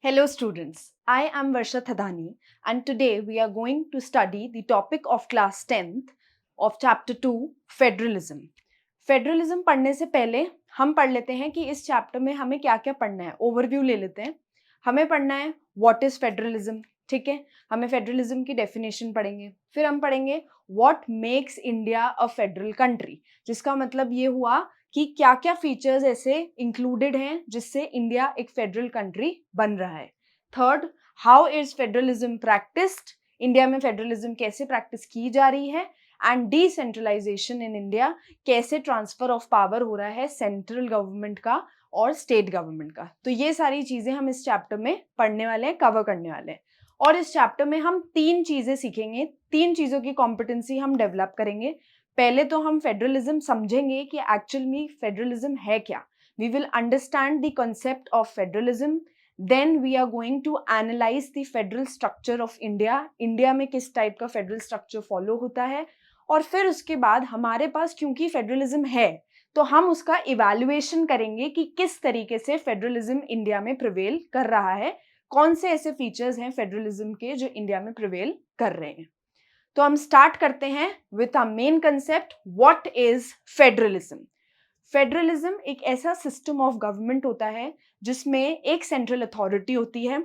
Hello students, I am Varsha Thadani and today we are going to study the topic of class 10th of chapter 2 Federalism. Federalism पढ़ने से पहले हम पढ़ लेते हैं कि इस चैप्टर में हमें क्या क्या पढ़ना है. ओवरव्यू ले लेते हैं. हमें पढ़ना है व्हाट इज फेडरलिज्म. ठीक है, हमें फेडरलिज्म की डेफिनेशन पढ़ेंगे. फिर हम पढ़ेंगे what makes India a federal country, जिसका मतलब ये हुआ कि क्या क्या फीचर्स ऐसे इंक्लूडेड हैं जिससे इंडिया एक फेडरल कंट्री बन रहा है. Third, how is federalism practised, India में फेडरलिज्म कैसे प्रैक्टिस की जा रही है. एंड डिसेंट्रलाइजेशन इन इंडिया, कैसे ट्रांसफर ऑफ पावर हो रहा है सेंट्रल गवर्नमेंट का और स्टेट गवर्नमेंट का. तो ये सारी चीजें हम इस चैप्टर में पढ़ने वाले हैं, कवर करने वाले हैं. और इस चैप्टर में हम 3 चीजें सीखेंगे, 3 चीजों की कॉम्पिटेंसी हम डेवलप करेंगे. पहले तो हम फेडरलिज्म समझेंगे कि एक्चुअल में फेडरलिज्म है क्या. We will understand the concept of federalism. Then we are going to analyse the federal structure of India. India में किस टाइप का फेडरल स्ट्रक्चर फॉलो होता है. और फिर उसके बाद हमारे पास क्योंकि फेडरलिज्म है तो हम उसका इवैल्यूएशन करेंगे कि किस तरीके से फेडरलिज्म इंडिया में प्रिवेल कर रहा है, कौन से ऐसे फीचर्स हैं फेडरलिज्म के जो इंडिया में प्रिवेल कर रहे हैं. तो हम स्टार्ट करते हैं with a main concept, what is federalism. Federalism एक ऐसा सिस्टम ऑफ गवर्नमेंट होता है जिसमें एक सेंट्रल अथॉरिटी होती है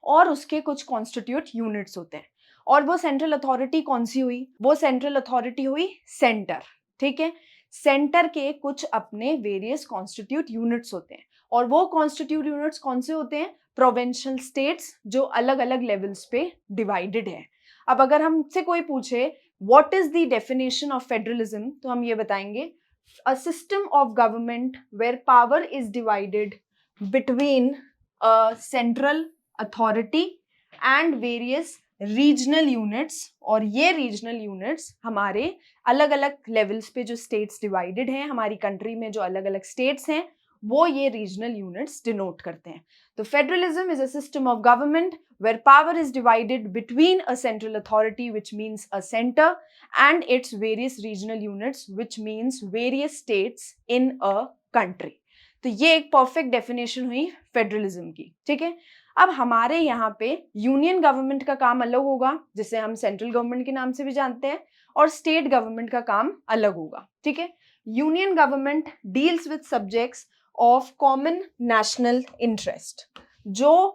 और उसके कुछ कॉन्स्टिट्यूट यूनिट्स होते हैं. और वो सेंट्रल अथॉरिटी कौन सी हुई? वो सेंट्रल अथॉरिटी हुई सेंटर. ठीक है, सेंटर के कुछ अपने वेरियस कॉन्स्टिट्यूट यूनिट्स होते हैं. और वो कॉन्स्टिट्यूट यूनिट्स कौन से होते हैं? प्रोविंशियल स्टेट्स, जो अलग अलग लेवल्स पे डिवाइडेड है. अब अगर हमसे कोई पूछे what is the definition of federalism, तो हम ये बताएंगे, a system of government where power is divided between a central authority and various regional units. और ये रीजनल यूनिट्स हमारे अलग अलग लेवल्स पे जो स्टेट्स डिवाइडेड हैं, हमारी कंट्री में जो अलग अलग स्टेट्स हैं, वो ये रीजनल यूनिट्स डिनोट करते हैं. तो federalism is a system of government where power is divided between a central authority, which means a center, and its various regional units, which means various states in a country. तो ये एक perfect definition हुई federalism की. ठीक है, अब हमारे यहाँ पे यूनियन गवर्नमेंट का काम अलग होगा, जिसे हम सेंट्रल गवर्नमेंट के नाम से भी जानते हैं, और स्टेट गवर्नमेंट का काम अलग होगा. ठीक है, union government deals with subjects of common national interest. जो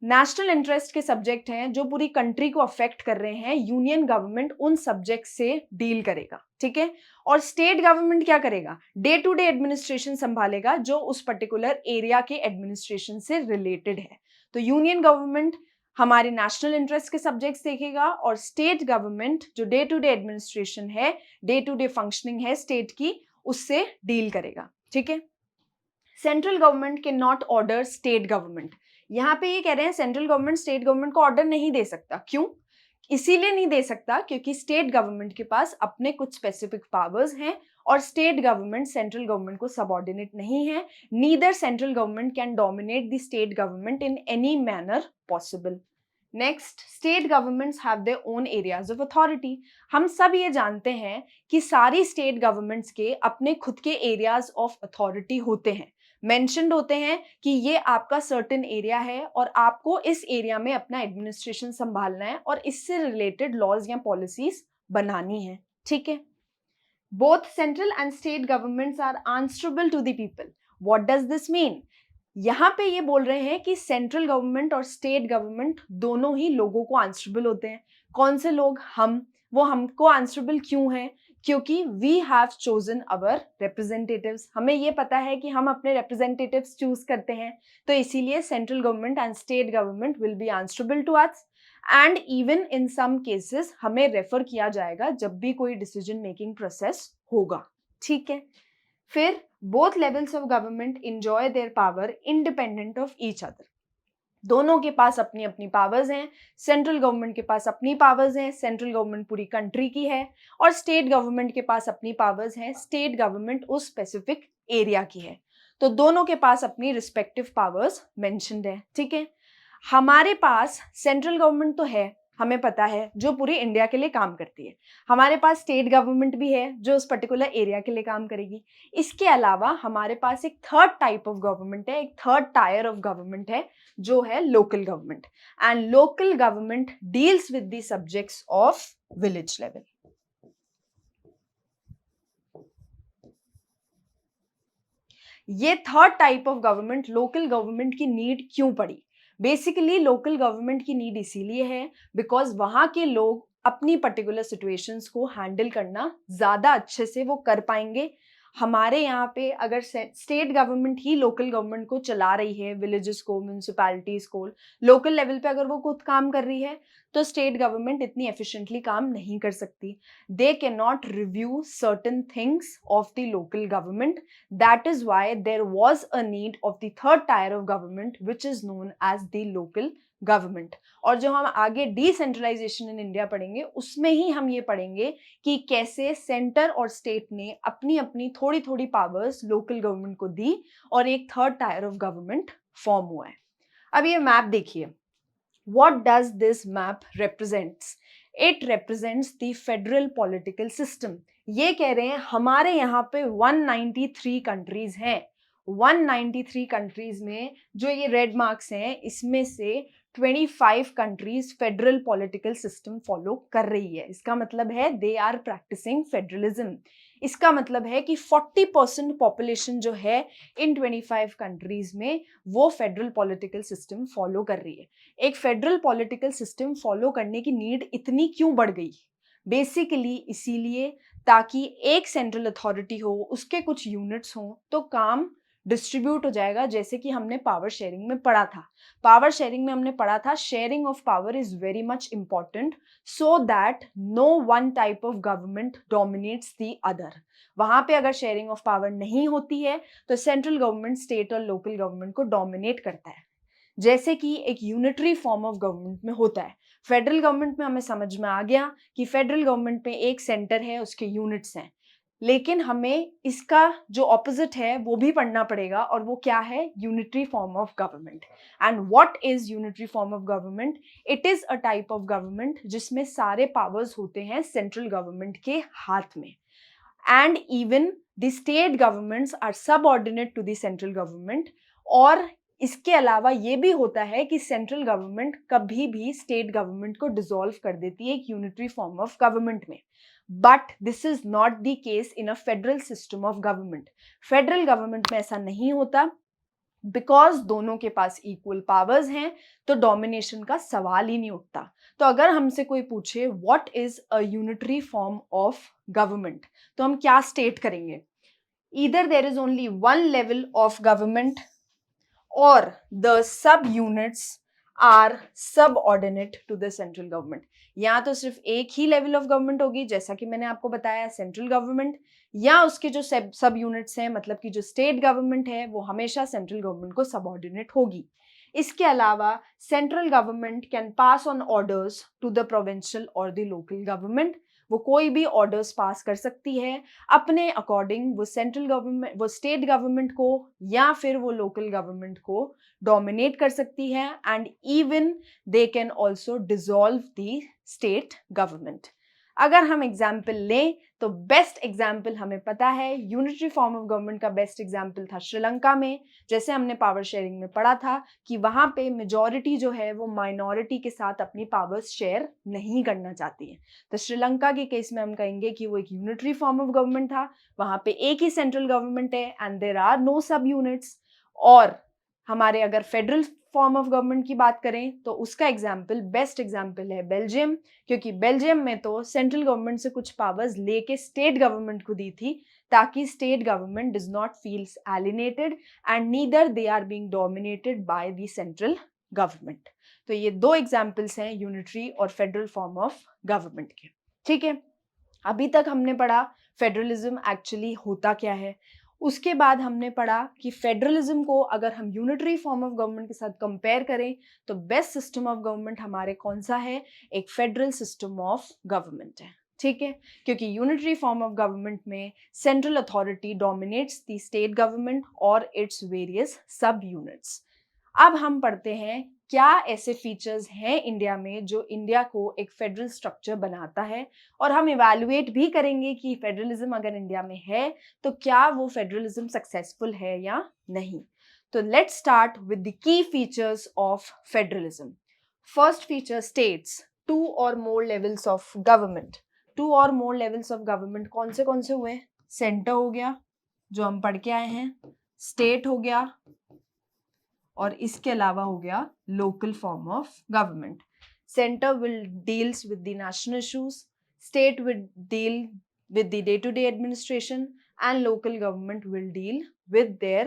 नेशनल इंटरेस्ट के सब्जेक्ट हैं, जो पूरी कंट्री को अफेक्ट कर रहे हैं, यूनियन गवर्नमेंट उन सब्जेक्ट से डील करेगा. ठीक है, और स्टेट गवर्नमेंट क्या करेगा? डे टू डे एडमिनिस्ट्रेशन संभालेगा, जो उस पर्टिकुलर एरिया के एडमिनिस्ट्रेशन से रिलेटेड है. तो यूनियन गवर्नमेंट हमारे नेशनल इंटरेस्ट के सब्जेक्ट्स देखेगा और स्टेट गवर्नमेंट जो डे टू डे एडमिनिस्ट्रेशन है, डे टू डे फंक्शनिंग है स्टेट की, उससे डील करेगा. ठीक है, central government can not order state government. यहाँ पे ये कह रहे हैं सेंट्रल गवर्नमेंट स्टेट गवर्नमेंट को ऑर्डर नहीं दे सकता. क्यों? इसीलिए नहीं दे सकता क्योंकि स्टेट गवर्नमेंट के पास अपने कुछ स्पेसिफिक पावर्स हैं और स्टेट गवर्नमेंट सेंट्रल गवर्नमेंट को सबऑर्डिनेट नहीं है. Neither central government can dominate the state government in any manner possible. Next, state governments have their own areas of authority. हम सब ये जानते हैं कि सारी स्टेट गवर्नमेंट्स के अपने खुद के एरियाज ऑफ अथॉरिटी होते हैं, मेंशन्ड होते हैं कि ये आपका सर्टेन एरिया है और आपको इस एरिया में अपना एडमिनिस्ट्रेशन संभालना है और इससे रिलेटेड लॉज या पॉलिसीज बनानी है. ठीक है, both central and state governments are answerable to the people. What does this mean? यहाँ पे ये बोल रहे हैं कि सेंट्रल गवर्नमेंट और स्टेट गवर्नमेंट दोनों ही लोगों को आंसरेबल होते हैं. कौन से लोग? हम. वो हमको आंसरेबल क्यों है? क्योंकि we have chosen our representatives. हमें ये पता है कि हम अपने रिप्रेजेंटेटिव्स चूज करते हैं, तो इसीलिए central government and state government will be answerable to us. And even in some cases हमें रेफर किया जाएगा जब भी कोई डिसीजन मेकिंग प्रोसेस होगा. ठीक है, फिर both levels of government enjoy their power independent of each other. दोनों के पास अपनी अपनी पावर्स हैं. सेंट्रल गवर्नमेंट के पास अपनी पावर्स हैं, सेंट्रल गवर्नमेंट पूरी कंट्री की है, और स्टेट गवर्नमेंट के पास अपनी पावर्स हैं, स्टेट गवर्नमेंट उस स्पेसिफिक एरिया की है. तो दोनों के पास अपनी रिस्पेक्टिव पावर्स मेंशन्ड है. ठीक है, हमारे पास सेंट्रल गवर्नमेंट तो है हमें पता है, जो पूरी इंडिया के लिए काम करती है। हमारे पास स्टेट गवर्नमेंट भी है जो उस पर्टिकुलर एरिया के लिए काम करेगी। इसके अलावा हमारे पास एक थर्ड टाइप ऑफ गवर्नमेंट है, एक थर्ड टायर ऑफ गवर्नमेंट है, जो है local government. And local government deals with the subjects of village level. ये third type of government local government की नीड क्यों पड़ी? बेसिकली लोकल गवर्नमेंट की नीड इसीलिए है बिकॉज वहां के लोग अपनी पर्टिकुलर सिचुएशंस को हैंडल करना ज्यादा अच्छे से वो कर पाएंगे। हमारे यहाँ पे अगर स्टेट गवर्नमेंट ही लोकल गवर्नमेंट को चला रही है, विलेजेस को, म्यूनिसिपैलिटीज को, लोकल लेवल पे अगर वो खुद काम कर रही है, तो स्टेट गवर्नमेंट इतनी एफिशिएंटली काम नहीं कर सकती। They can not review certain things of the local government. That is why there was a need of the third tier of government, which is known as the local government. और जो हम आगे decentralisation in India पढ़ेंगे, उसमें ही हम ये पढ़ेंगे कि कैसे सेंटर और स्टेट ने अपनी अपनी थोड़ी थोड़ी पावर्स लोकल गवर्नमेंट को दी और एक third tier of government form हुआ है। अब ये मैप देखिए, what does this map represents? It represents the federal political system. ये कह रहे हैं हमारे यहाँ पे 193 कंट्रीज हैं। 193 कंट्रीज में जो ये रेड मार्क्स हैं, इसमें से 25 countries federal political system follow कर रही है। इसका मतलब है दे आर प्रैक्टिसिंग फेडरलिज्म। इसका मतलब है कि 40% पॉपुलेशन जो है इन 25 कंट्रीज में, वो फेडरल पॉलिटिकल सिस्टम फॉलो कर रही है। एक फेडरल पॉलिटिकल सिस्टम फॉलो करने की नीड इतनी क्यों बढ़ गई? बेसिकली इसीलिए ताकि एक सेंट्रल अथॉरिटी हो, उसके कुछ यूनिट्स हों, तो काम डिस्ट्रीब्यूट हो जाएगा। जैसे कि हमने पावर शेयरिंग में पढ़ा था, पावर शेयरिंग में हमने पढ़ा था sharing of power is very much important so that no one type of government dominates the other. वहां पे अगर शेयरिंग ऑफ पावर नहीं होती है तो सेंट्रल गवर्नमेंट स्टेट और लोकल गवर्नमेंट को डोमिनेट करता है, जैसे कि एक यूनिटरी फॉर्म ऑफ गवर्नमेंट में होता है। फेडरल गवर्नमेंट में हमें समझ में आ गया कि फेडरल गवर्नमेंट में एक सेंटर है, उसके यूनिट्स हैं, लेकिन हमें इसका जो ऑपोजिट है वो भी पढ़ना पड़ेगा, और वो क्या है? Unitary form of government. And what is unitary form of government? It is a type of government जिसमें सारे पावर्स होते हैं सेंट्रल गवर्नमेंट के हाथ में, and even the state governments are subordinate to the central government. और इसके अलावा ये भी होता है कि सेंट्रल गवर्नमेंट कभी भी स्टेट गवर्नमेंट को डिसॉल्व कर देती है एक यूनिटरी फॉर्म ऑफ गवर्नमेंट में। But this is not the case in a federal system of government. Federal government में ऐसा नहीं होता, बिकॉज दोनों के पास इक्वल पावर्स हैं, तो डोमिनेशन का सवाल ही नहीं उठता। तो अगर हमसे कोई पूछे what is a unitary form of government, तो हम क्या स्टेट करेंगे? Either there is only one level of government or the sub units are subordinate to the central government। या तो सिर्फ एक ही लेवल ऑफ गवर्नमेंट होगी, जैसा कि मैंने आपको बताया सेंट्रल गवर्नमेंट, या उसके जो सब यूनिट्स हैं, मतलब कि जो स्टेट गवर्नमेंट है, वो हमेशा सेंट्रल गवर्नमेंट को सबऑर्डिनेट होगी। इसके अलावा central government can pass on orders to the provincial और द लोकल गवर्नमेंट। वो कोई भी ऑर्डर्स पास कर सकती है अपने अकॉर्डिंग, वो सेंट्रल गवर्नमेंट, वो स्टेट गवर्नमेंट को या फिर वो लोकल गवर्नमेंट को डोमिनेट कर सकती है, and even they can also dissolve the state government. अगर हम एग्जाम्पल लें तो बेस्ट एग्जाम्पल हमें पता है, यूनिटरी फॉर्म ऑफ गवर्नमेंट का बेस्ट एग्जाम्पल था श्रीलंका में। जैसे हमने पावर शेयरिंग में पढ़ा था कि वहां पे मेजॉरिटी जो है वो माइनॉरिटी के साथ अपनी पावर्स शेयर नहीं करना चाहती है। तो श्रीलंका के केस में हम कहेंगे कि वो एक यूनिटरी फॉर्म ऑफ गवर्नमेंट था, वहां पे एक ही सेंट्रल गवर्नमेंट है एंड देयर आर नो सब यूनिट्स। और हमारे अगर फेडरल फॉर्म ऑफ गवर्नमेंट की बात करें तो उसका एग्जाम्पल, बेस्ट एग्जाम्पल है बेल्जियम, क्योंकि बेल्जियम में तो सेंट्रल गवर्नमेंट से कुछ पावर्स लेके स्टेट गवर्नमेंट को दी थी, ताकि state government does not feels alienated and neither they are being dominated by the central government. तो ये दो एग्जाम्पल्स हैं यूनिटरी और फेडरल फॉर्म ऑफ गवर्नमेंट के। ठीक है, अभी तक हमने पढ़ा फेडरलिज्म एक्चुअली होता क्या है। उसके बाद हमने पढ़ा कि फेडरलिज्म को अगर हम यूनिटरी फॉर्म ऑफ गवर्नमेंट के साथ कंपेयर करें तो बेस्ट सिस्टम ऑफ गवर्नमेंट हमारे कौन सा है? एक फेडरल सिस्टम ऑफ गवर्नमेंट है। ठीक है, क्योंकि यूनिटरी फॉर्म ऑफ गवर्नमेंट में central authority dominates the state government और इट्स वेरियस सब यूनिट्स। अब हम पढ़ते हैं क्या ऐसे फीचर्स हैं इंडिया में जो इंडिया को एक फेडरल स्ट्रक्चर बनाता है, और हम इवैल्यूएट भी करेंगे कि फेडरलिज्म अगर इंडिया में है तो क्या वो फेडरलिज्म सक्सेसफुल है या नहीं। तो let's start with the key features of federalism. First feature states, two or more levels of government. Two or more levels of government कौन से हुए? सेंटर हो गया जो हम पढ़ के आए हैं, स्टेट हो गया, और इसके अलावा हो गया local form of government. Centre will deals with the national issues, state will deal with the day-to-day administration, and local government will deal with their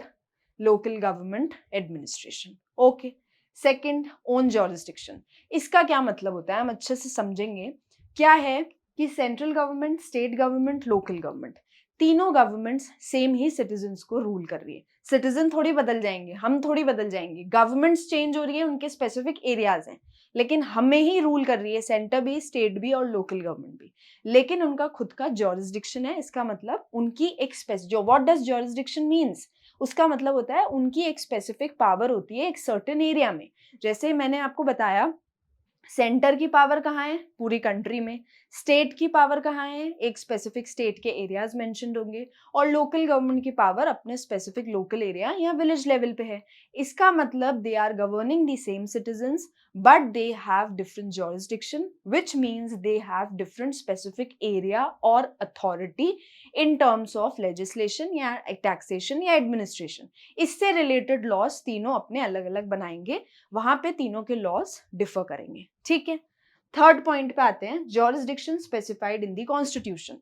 local government administration. Okay. Second, own jurisdiction. इसका क्या मतलब होता है हम अच्छे से समझेंगे। क्या है कि central government, state government, local government, तीनों गवर्नमेंट्स सेम ही सिटीजन्स को रूल कर रही है। सिटीजन थोड़ी बदल जाएंगे, हम थोड़ी बदल जाएंगे, गवर्नमेंट्स चेंज हो रही है, उनके स्पेसिफिक एरियाज हैं, लेकिन हमें ही रूल कर रही है सेंटर भी, स्टेट भी और लोकल गवर्नमेंट भी, लेकिन उनका खुद का जॉरिसडिक्शन है। इसका मतलब उनकी एक जो व्हाट डज जॉरिसडिक्शन मीन्स, उसका मतलब होता है उनकी एक स्पेसिफिक पावर होती है एक सर्टेन एरिया में। जैसे मैंने आपको बताया सेंटर की पावर कहाँ है? पूरी कंट्री में। स्टेट की पावर कहाँ है? एक स्पेसिफिक स्टेट के एरियाज मेंशन्ड होंगे, और लोकल गवर्नमेंट की पावर अपने स्पेसिफिक लोकल एरिया या विलेज लेवल पे है। इसका मतलब they are governing the same citizens but they have different jurisdiction, which means they have different specific area or authority in terms of legislation या taxation या administration। इससे related laws तीनों अपने अलग अलग बनाएंगे, वहां पे तीनों के laws differ करेंगे। ठीक है, थर्ड पॉइंट पे आते हैं, jurisdiction specified in the constitution।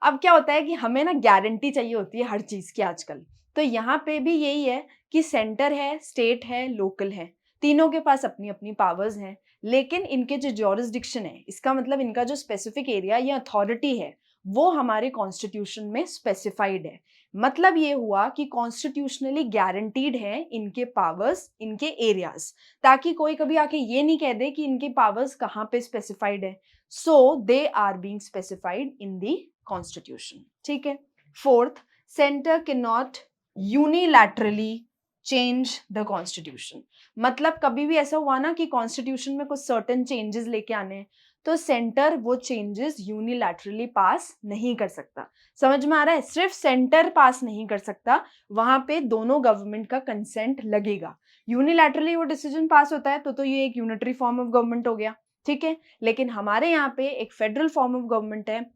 अब क्या होता है कि हमें ना गारंटी चाहिए होती है हर चीज की आजकल, तो यहाँ पे भी यही है कि सेंटर है, स्टेट है, लोकल है, तीनों के पास अपनी अपनी पावर्स हैं, लेकिन इनके जो जॉरिसडिक्शन है, इसका मतलब इनका जो स्पेसिफिक एरिया या अथॉरिटी है, वो हमारे कॉन्स्टिट्यूशन में स्पेसिफाइड है। मतलब ये हुआ कि कॉन्स्टिट्यूशनली गारंटीड है इनके पावर्स, इनके एरियाज, ताकि कोई कभी आके ये नहीं कह दे कि इनके पावर्स कहाँ पे स्पेसिफाइड है। So they are being specified in the constitution. ठीक है। Fourth, centre can not unilaterally change the constitution. मतलब कभी भी ऐसा हुआ ना कि कॉन्स्टिट्यूशन में कुछ सर्टेन चेंजेस लेके आने हैं, तो सेंटर वो चेंजेस यूनिलैटरली पास नहीं कर सकता। समझ में आ रहा है? सिर्फ सेंटर पास नहीं कर सकता, वहां पे दोनों गवर्नमेंट का कंसेंट लगेगा। यूनिलैटरली वो डिसीजन पास होता है तो ये एक यूनिटरी फॉर्म ऑफ गवर्नमेंट हो गया। ठीक है, लेकिन हमारे यहाँ पे एक फेडरल फॉर्म ऑफ गवर्नमेंट है।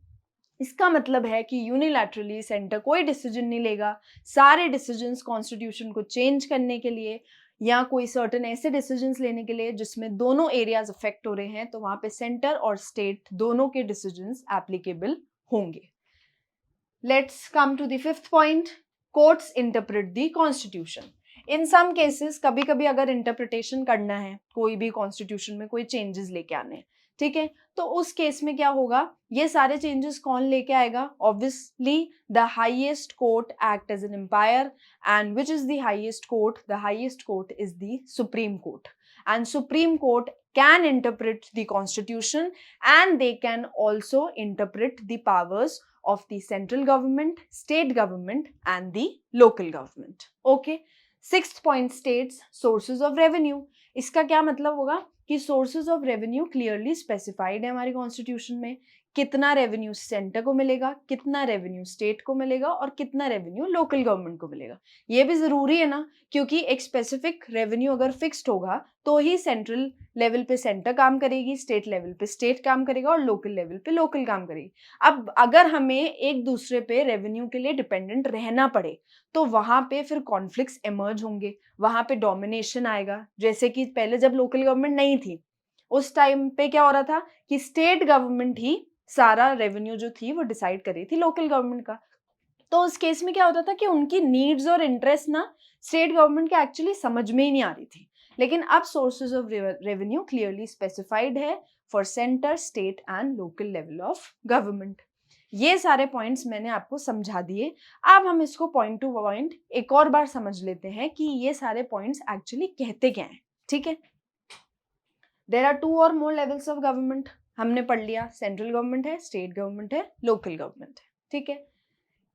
इसका मतलब है कि यूनिलैटरली सेंटर कोई डिसीजन नहीं लेगा। सारे डिसीजंस कॉन्स्टिट्यूशन को चेंज करने के लिए या कोई सर्टेन ऐसे डिसीजंस लेने के लिए जिसमें दोनों एरियाज अफेक्ट हो रहे हैं, तो वहां पे सेंटर और स्टेट दोनों के डिसीजंस एप्लीकेबल होंगे। Let's come to the fifth point, courts interpret the constitution. In some cases कभी कभी अगर इंटरप्रिटेशन करना है, कोई भी कॉन्स्टिट्यूशन में कोई चेंजेस लेके आने हैं, ठीक है, तो उस केस में क्या होगा, ये सारे चेंजेस कौन लेके आएगा? Obviously the highest court act as an umpire, and which is the highest court? The highest court is the supreme court, and supreme court can interpret the constitution, and they can also interpret the powers of the central government, state government and the local government. Okay. Sixth point states sources of revenue. इसका क्या मतलब होगा कि sources of revenue clearly specified है हमारी constitution में। कितना revenue centre को मिलेगा, कितना रेवेन्यू स्टेट को मिलेगा और कितना रेवेन्यू लोकल गवर्नमेंट को मिलेगा। ये भी जरूरी है ना, क्योंकि एक स्पेसिफिक रेवेन्यू अगर फिक्स्ड होगा तो ही सेंट्रल लेवल पे सेंटर काम करेगी, स्टेट लेवल पे स्टेट काम करेगा और लोकल लेवल पे लोकल काम करेगी। अब अगर हमें एक दूसरे पे रेवेन्यू के लिए डिपेंडेंट रहना पड़े तो वहां पे फिर कॉन्फ्लिक्ट्स इमर्ज होंगे, वहां पे डोमिनेशन आएगा। जैसे कि पहले जब लोकल गवर्नमेंट नहीं थी, उस टाइम पे क्या हो रहा था कि स्टेट गवर्नमेंट ही सारा रेवेन्यू जो थी वो डिसाइड कर रही थी लोकल गवर्नमेंट का। तो उस केस में क्या होता था कि उनकी नीड्स और इंटरेस्ट ना स्टेट गवर्नमेंट के एक्चुअली समझ में ही नहीं आ रही थी। लेकिन अब sources of revenue clearly specified है for centre, state and local level of government. ये सारे पॉइंट्स मैंने आपको समझा दिए। अब हम इसको पॉइंट टू पॉइंट एक और बार समझ लेते हैं कि ये सारे पॉइंट्स एक्चुअली कहते क्या हैं। ठीक है, there are two or more levels of government. हमने पढ़ लिया, सेंट्रल गवर्नमेंट है, स्टेट गवर्नमेंट है, लोकल गवर्नमेंट है। ठीक है,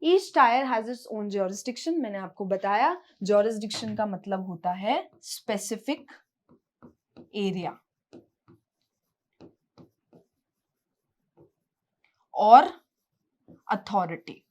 each tyre has its own jurisdiction, मैंने आपको बताया ज्यूरिसडिक्शन का मतलब होता है स्पेसिफिक एरिया और authority.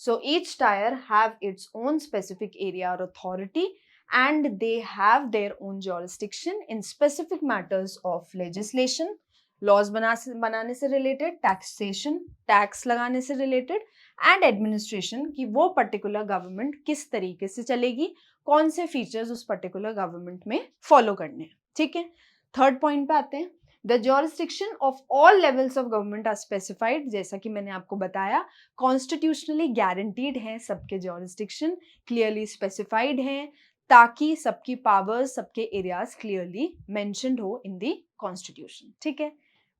So each tier have its own specific area or authority and they have their own jurisdiction in specific matters of legislation, laws बनाने से related, taxation, tax लगाने से related and administration कि वो particular government किस तरीके से चलेगी, कौन से features उस particular government में follow करने हैं, ठीक है। थर्ड पॉइंट पे आते हैं, The jurisdiction of all levels of government are specified, जैसा कि मैंने आपको बताया कॉन्स्टिट्यूशनली गारंटीड हैं सबके jurisdiction, क्लियरली स्पेसिफाइड हैं ताकि सबकी पावर्स, सबके एरियाज क्लियरली मेंशन्ड हो इन दी कॉन्स्टिट्यूशन, ठीक है।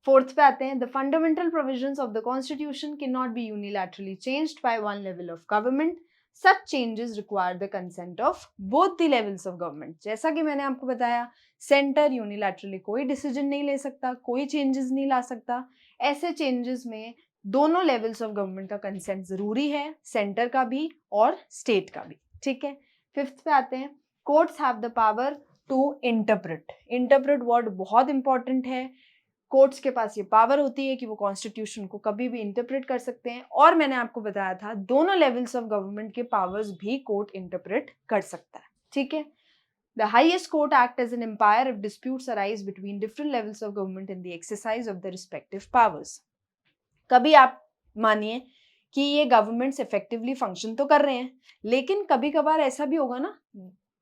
फोर्थ पे आते हैं, the fundamental provisions of the constitution can not be unilaterally changed by one level of government, such changes require the consent of both the levels of government। जैसा कि मैंने आपको बताया सेंटर यूनिलैटरली कोई डिसीजन नहीं ले सकता, कोई चेंजेस नहीं ला सकता, ऐसे चेंजेस में दोनों लेवल्स ऑफ गवर्नमेंट का कंसेंट जरूरी है, सेंटर का भी और स्टेट का भी, ठीक है। फिफ्थ पे आते हैं, courts have the power to interpret. Interpret word बहुत इंपॉर्टेंट है, कोर्ट्स के पास ये पावर होती है कि वो कॉन्स्टिट्यूशन को कभी भी इंटरप्रेट कर सकते हैं, और मैंने आपको बताया था दोनों लेवल्स ऑफ गवर्नमेंट के पावर्स भी कोर्ट इंटरप्रेट कर सकता है, ठीक है। The highest court act as an umpire if disputes arise between different levels of government in the exercise of the respective powers। कभी आप मानिए कि ये गवर्नमेंट्स इफेक्टिवली फंक्शन तो कर रहे हैं, लेकिन कभी कभार ऐसा भी होगा ना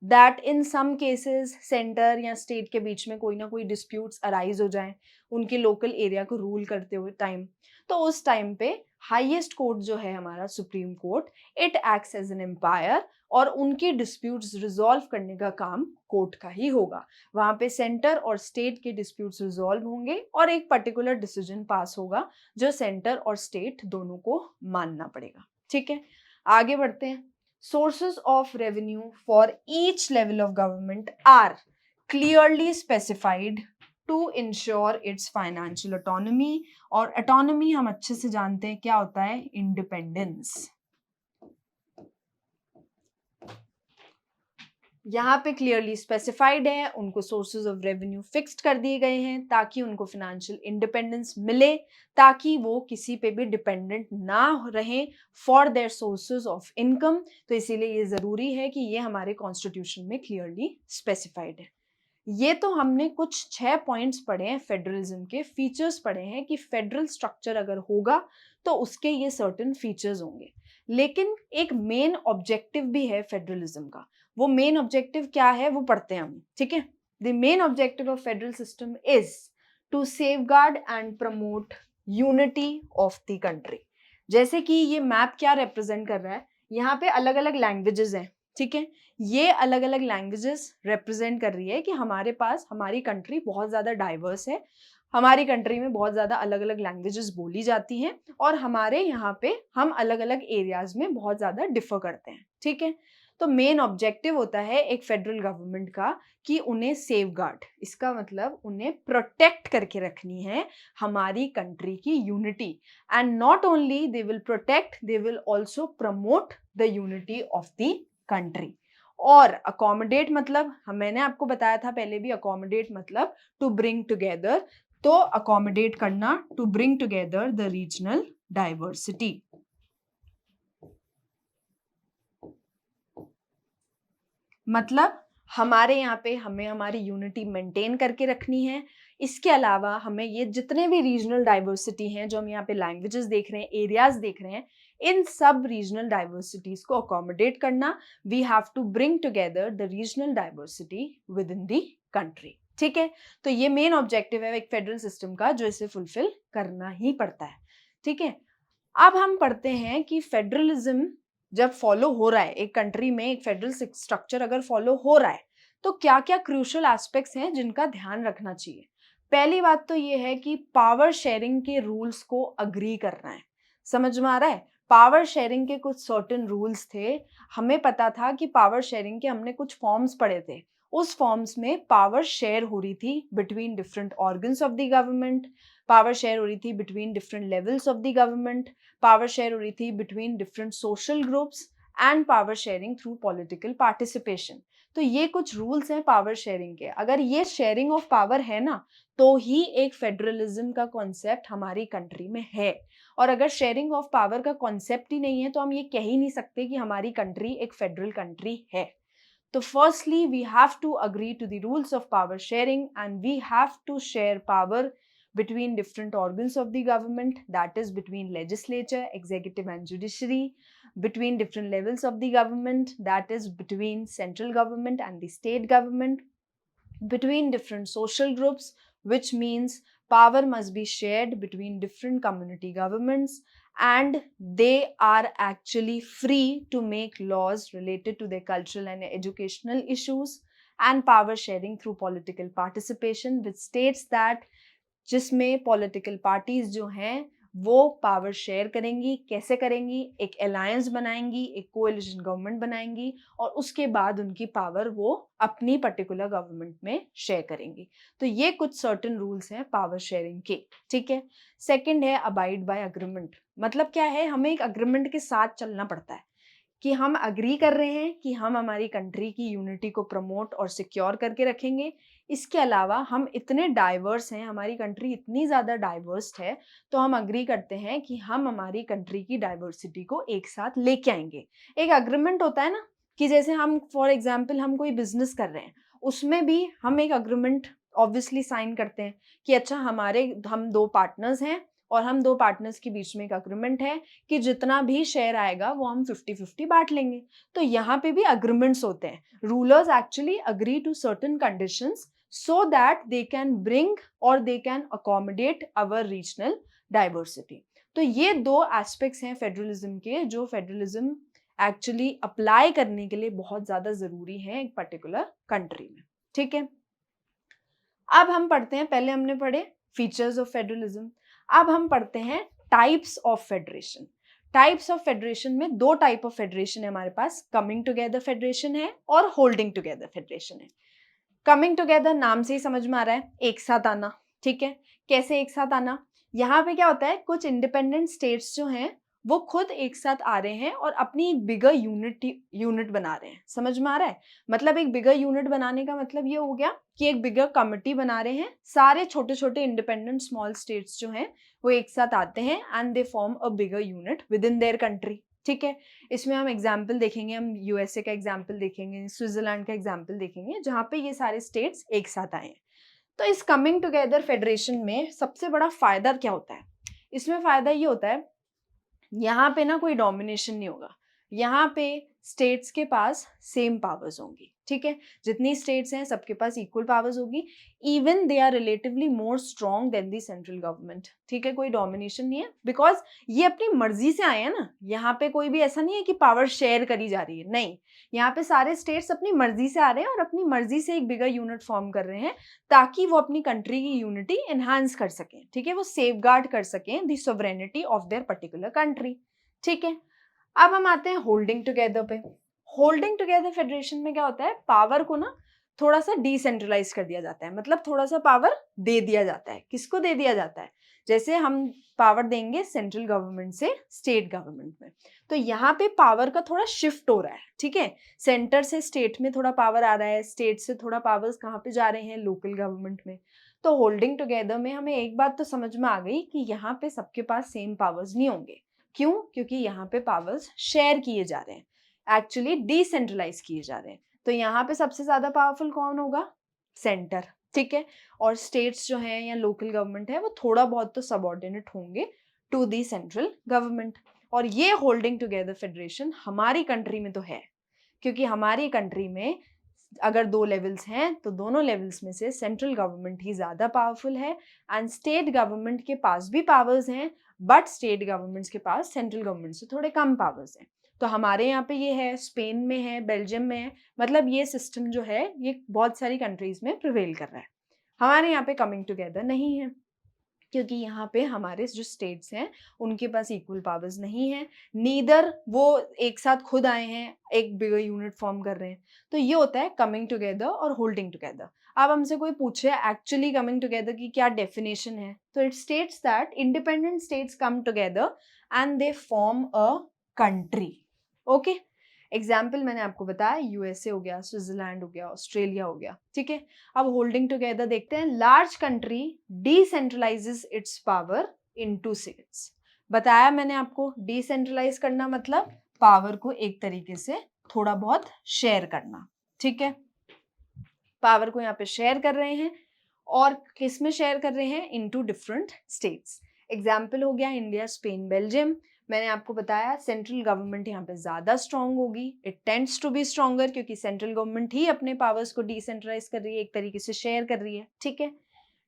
that in some cases centre या स्टेट के बीच में कोई ना कोई डिस्प्यूट्स अराइज हो जाएं उनके लोकल एरिया को रूल करते हुए टाइम, तो उस टाइम पे हाईएस्ट कोर्ट जो है हमारा supreme court, it acts as an umpire और उनकी डिस्प्यूट्स रिजॉल्व करने का काम कोर्ट का ही होगा। वहां पे सेंटर और स्टेट के डिस्प्यूट्स रिजॉल्व होंगे और एक पर्टिकुलर डिसीजन पास होगा जो सेंटर और स्टेट दोनों को मानना पड़ेगा, ठीक है। आगे बढ़ते हैं, sources of revenue for each level of government are clearly specified to ensure its financial autonomy, और autonomy हम अच्छे से जानते हैं क्या होता है, independence। यहाँ पे क्लियरली स्पेसिफाइड है, उनको सोर्सेज ऑफ रेवेन्यू फिक्स्ड कर दिए गए हैं ताकि उनको फाइनेंशियल इंडिपेंडेंस मिले, ताकि वो किसी पे भी डिपेंडेंट ना रहे for their sources of income. तो इसीलिए ये जरूरी है कि ये हमारे कॉन्स्टिट्यूशन में क्लियरली स्पेसिफाइड है। ये तो हमने कुछ 6 पॉइंट्स पढ़े हैं, फेडरलिज्म के फीचर्स पढ़े हैं कि फेडरल स्ट्रक्चर अगर होगा तो उसके ये सर्टेन फीचर्स होंगे, लेकिन एक मेन ऑब्जेक्टिव भी है फेडरलिज्म का। वो मेन ऑब्जेक्टिव क्या है वो पढ़ते हैं हम, ठीक है। The main objective of federal system is to safeguard and promote unity of the country. जैसे कि ये मैप क्या रिप्रेजेंट कर रहा है, यहाँ पे अलग अलग लैंग्वेजेस हैं, ठीक है। ये अलग अलग लैंग्वेजेस रिप्रेजेंट कर रही है कि हमारे पास हमारी कंट्री बहुत ज़्यादा डाइवर्स है, हमारी कंट्री में बहुत ज़्यादा अलग अलग लैंग्वेजेस बोली जाती हैं और हमारे यहाँ पे हम अलग अलग एरियाज में बहुत ज़्यादा डिफर करते हैं, ठीक है। तो मेन ऑब्जेक्टिव होता है एक फेडरल गवर्नमेंट का कि उन्हें सेफगार्ड, इसका मतलब उन्हें प्रोटेक्ट करके रखनी है हमारी कंट्री की unity, and not only they will protect, they will also promote the unity of the country. और अकोमोडेट मतलब मैंने आपको बताया था पहले भी, अकोमोडेट मतलब टू ब्रिंग टुगेदर, तो अकोमोडेट करना, to bring together the regional diversity. मतलब हमारे यहाँ पे हमें हमारी यूनिटी मेंटेन करके रखनी है। इसके अलावा हमें ये जितने भी रीजनल डाइवर्सिटी हैं, जो हम यहाँ पे लैंग्वेजेस देख रहे हैं, एरियाज देख रहे हैं, इन सब रीजनल डाइवर्सिटीज को अकोमोडेट करना। We have to bring together the regional diversity within the country, ठीक है। तो ये मेन ऑब्जेक्टिव है एक फेडरल सिस्टम का, जो इसे फुलफिल करना ही पड़ता है, ठीक है। अब हम पढ़ते हैं कि फेडरलिज्म जब फॉलो हो रहा है एक कंट्री में, एक फेडरल स्ट्रक्चर अगर फॉलो हो रहा है तो क्या क्या क्रूशियल एस्पेक्ट्स हैं जिनका ध्यान रखना चाहिए। पहली बात तो ये है कि पावर शेयरिंग के रूल्स को अग्री करना है। समझ में आ रहा है, पावर शेयरिंग के कुछ सर्टेन रूल्स थे, हमें पता था कि पावर शेयरिंग के हमने कुछ फॉर्म्स पढ़े थे, उस फॉर्म्स में पावर शेयर हो रही थी between different organs of the government, power share हो रही थी between different levels of the government, power share हो रही थी between different social groups and power sharing through political participation. तो ये कुछ रूल्स हैं पावर शेयरिंग के। अगर ये शेयरिंग ऑफ पावर है ना, तो ही एक फेडरलिज्म का कॉन्सेप्ट हमारी कंट्री में है। और अगर शेयरिंग ऑफ पावर का कॉन्सेप्ट ही नहीं है तो हम ये कह ही नहीं सकते कि हमारी कंट्री एक फेडरल कंट्री है। तो firstly we have to agree to the rules of power sharing and we have to share power between different organs of the government, that is between legislature, executive and judiciary, between different levels of the government, that is between central government and the state government, between different social groups, which means power must be shared between different community governments and they are actually free to make laws related to their cultural and educational issues, and power sharing through political participation, which states that जिसमें political parties जो हैं वो power share करेंगी। कैसे करेंगी? एक alliance बनाएंगी, एक कोएलिशन गवर्नमेंट बनाएंगी और उसके बाद उनकी पावर वो अपनी पर्टिकुलर गवर्नमेंट में शेयर करेंगी। तो ये कुछ सर्टेन रूल्स हैं पावर शेयरिंग के, ठीक है। सेकंड है अबाइड बाय अग्रीमेंट। मतलब क्या है, हमें एक अग्रीमेंट के साथ चलना पड़ता है कि हम अग्री कर रहे हैं कि हम हमारी कंट्री की यूनिटी को प्रमोट और सिक्योर करके रखेंगे। इसके अलावा हम इतने डाइवर्स हैं, हमारी कंट्री इतनी ज़्यादा डाइवर्स है, तो हम अग्री करते हैं कि हम हमारी कंट्री की डाइवर्सिटी को एक साथ लेके आएंगे। एक अग्रीमेंट होता है ना कि जैसे हम फॉर एग्जाम्पल हम कोई बिजनेस कर रहे हैं, उसमें भी हम एक अग्रीमेंट ऑब्वियसली साइन करते हैं कि अच्छा हम दो पार्टनर्स हैं और हम दो पार्टनर्स के बीच में एक अग्रीमेंट है कि जितना भी शेयर आएगा वो हम 50-50 बांट लेंगे। तो यहाँ पे भी अग्रीमेंट्स होते हैं। Rulers actually agree to certain conditions so that they can bring or they can accommodate our regional diversity. तो ये दो एस्पेक्ट्स हैं फेडरलिज्म के जो फेडरलिज्म एक्चुअली अप्लाई करने के लिए बहुत ज्यादा जरूरी है एक पर्टिकुलर कंट्री में, ठीक है। अब हम पढ़ते हैं, पहले हमने पढ़े फीचर्स ऑफ फेडरलिज्म, अब हम पढ़ते हैं types of federation. Types of federation में दो टाइप ऑफ फेडरेशन है हमारे पास, कमिंग टुगेदर फेडरेशन है और होल्डिंग टुगेदर फेडरेशन है। कमिंग टुगेदर नाम से ही समझ में आ रहा है, एक साथ आना, ठीक है। कैसे एक साथ आना? यहाँ पे क्या होता है, कुछ इंडिपेंडेंट स्टेट्स जो हैं वो खुद एक साथ आ रहे हैं और अपनी एक बिगर यूनिट बना रहे हैं। समझ में आ रहा है? मतलब एक बिगर यूनिट बनाने का मतलब ये हो गया कि एक बिगर कमिटी बना रहे हैं, सारे छोटे छोटे इंडिपेंडेंट स्मॉल स्टेट्स जो हैं वो एक साथ आते हैं and they form a bigger unit with in their country, ठीक है। इसमें हम एग्जाम्पल देखेंगे, हम यूएसए का एग्जाम्पल देखेंगे, स्विट्जरलैंड का एग्जाम्पल देखेंगे जहाँ पे ये सारे स्टेट्स एक साथ आए हैं। तो इस कमिंग टुगेदर फेडरेशन में सबसे बड़ा फायदा क्या होता है? इसमें फायदा ये होता है, यहाँ पे ना कोई डोमिनेशन नहीं होगा, यहाँ पे स्टेट्स के पास सेम पावर्स होंगी, ठीक है। जितनी स्टेट्स हैं सबके पास इक्वल पावर्स होगी, even they are relatively more strong than the central government, ठीक है। कोई डोमिनेशन नहीं है बिकॉज ये अपनी मर्जी से आए हैं ना, यहाँ पे कोई भी ऐसा नहीं है कि पावर शेयर करी जा रही है, नहीं, यहाँ पे सारे स्टेट्स अपनी मर्जी से आ रहे हैं और अपनी मर्जी से एक बिगर यूनिट फॉर्म कर रहे हैं ताकि वो अपनी कंट्री की यूनिटी एनहांस कर सकें, ठीक है, वो सेफगार्ड कर सकें the sovereignty of their particular country, ठीक है। अब हम आते हैं होल्डिंग टुगेदर पे। होल्डिंग टुगेदर फेडरेशन में क्या होता है, पावर को ना थोड़ा सा डिसेंट्रलाइज कर दिया जाता है, मतलब थोड़ा सा पावर दे दिया जाता है। किसको दे दिया जाता है? जैसे हम पावर देंगे सेंट्रल गवर्नमेंट से स्टेट गवर्नमेंट में, तो यहाँ पे पावर का थोड़ा शिफ्ट हो रहा है, ठीक है। सेंटर से स्टेट में थोड़ा पावर आ रहा है, स्टेट से थोड़ा पावर्स कहाँ पे जा रहे हैं, लोकल गवर्नमेंट में। तो होल्डिंग टुगेदर में हमें एक बात तो समझ में आ गई कि यहाँ पे सबके पास सेम पावर्स नहीं होंगे। क्यों? क्योंकि यहाँ पे पावर्स शेयर किए जा रहे हैं, एक्चुअली डिसेंट्रलाइज किए जा रहे हैं। तो यहाँ पे सबसे ज्यादा पावरफुल कौन होगा? सेंटर, ठीक है। और स्टेट्स जो हैं या लोकल गवर्नमेंट है वो थोड़ा बहुत तो सबऑर्डिनेट होंगे टू दी सेंट्रल गवर्नमेंट। और ये होल्डिंग टुगेदर फेडरेशन हमारी कंट्री में तो है, क्योंकि हमारी कंट्री में अगर दो लेवल्स हैं तो दोनों लेवल्स में से सेंट्रल गवर्नमेंट ही ज्यादा पावरफुल है एंड स्टेट गवर्नमेंट के पास भी पावर्स हैं, बट स्टेट गवर्नमेंट्स के पास सेंट्रल गवर्नमेंट से थोड़े कम पावर्स हैं। तो हमारे यहाँ पे ये है, स्पेन में है, बेल्जियम में है, मतलब ये सिस्टम जो है ये बहुत सारी कंट्रीज में प्रिवेल कर रहा है। हमारे यहाँ पे कमिंग टुगेदर नहीं है। क्योंकि यहाँ पे हमारे जो स्टेट्स हैं उनके पास इक्वल पावर्स नहीं है, नीदर वो एक साथ खुद आए हैं एक बिगर यूनिट फॉर्म कर रहे हैं। तो ये होता है कमिंग टुगेदर और होल्डिंग टुगेदर। अब हमसे कोई पूछे एक्चुअली कमिंग टुगेदर की क्या डेफिनेशन है, तो it states that independent states come together and they form a country. Okay, example मैंने आपको बताया यूएसए हो गया, स्विट्जरलैंड हो गया, ऑस्ट्रेलिया हो गया, ठीक है। अब होल्डिंग टुगेदर देखते हैं। Large country decentralises its power into states. बताया मैंने आपको, डिसेंट्रलाइज करना मतलब पावर को एक तरीके से थोड़ा बहुत शेयर करना, ठीक है। पावर को यहाँ पे शेयर कर रहे हैं, और किस में शेयर कर रहे हैं, इनटू डिफरेंट स्टेट्स। एग्जाम्पल हो गया इंडिया, स्पेन, बेल्जियम। मैंने आपको बताया सेंट्रल गवर्नमेंट यहाँ पे ज्यादा स्ट्रांग होगी, it tends to be stronger, क्योंकि सेंट्रल गवर्नमेंट ही अपने पावर्स को डिसेंट्रलाइज कर रही है, एक तरीके से शेयर कर रही है, ठीक है।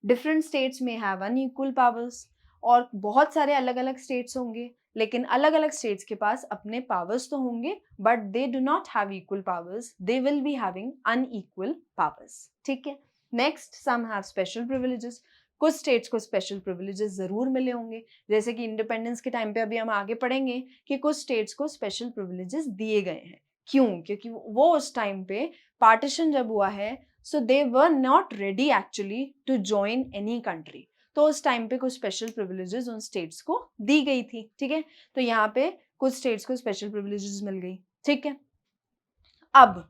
डिफरेंट स्टेट्स में हैव अनइक्वल पावर्स, और बहुत सारे अलग अलग स्टेट्स होंगे, लेकिन अलग अलग स्टेट्स के पास अपने पावर्स तो होंगे, but they do not have equal powers, they will be having unequal powers, ठीक है। Next, some have special privileges. कुछ स्टेट्स को स्पेशल प्रिविलेजेस जरूर मिले होंगे, जैसे कि इंडिपेंडेंस के टाइम पे अभी हम आगे पढ़ेंगे कि कुछ स्टेट्स को स्पेशल प्रिविलेजेस दिए गए हैं। क्यों? क्योंकि वो उस टाइम पे पार्टीशन जब हुआ है, so they were not ready actually to join any country, तो उस टाइम पे कुछ स्पेशल प्रिविलेजेस उन स्टेट्स को दी गई थी, ठीक है। तो यहाँ पे कुछ स्टेट्स को स्पेशल प्रिविलेजेस मिल गई, ठीक है। अब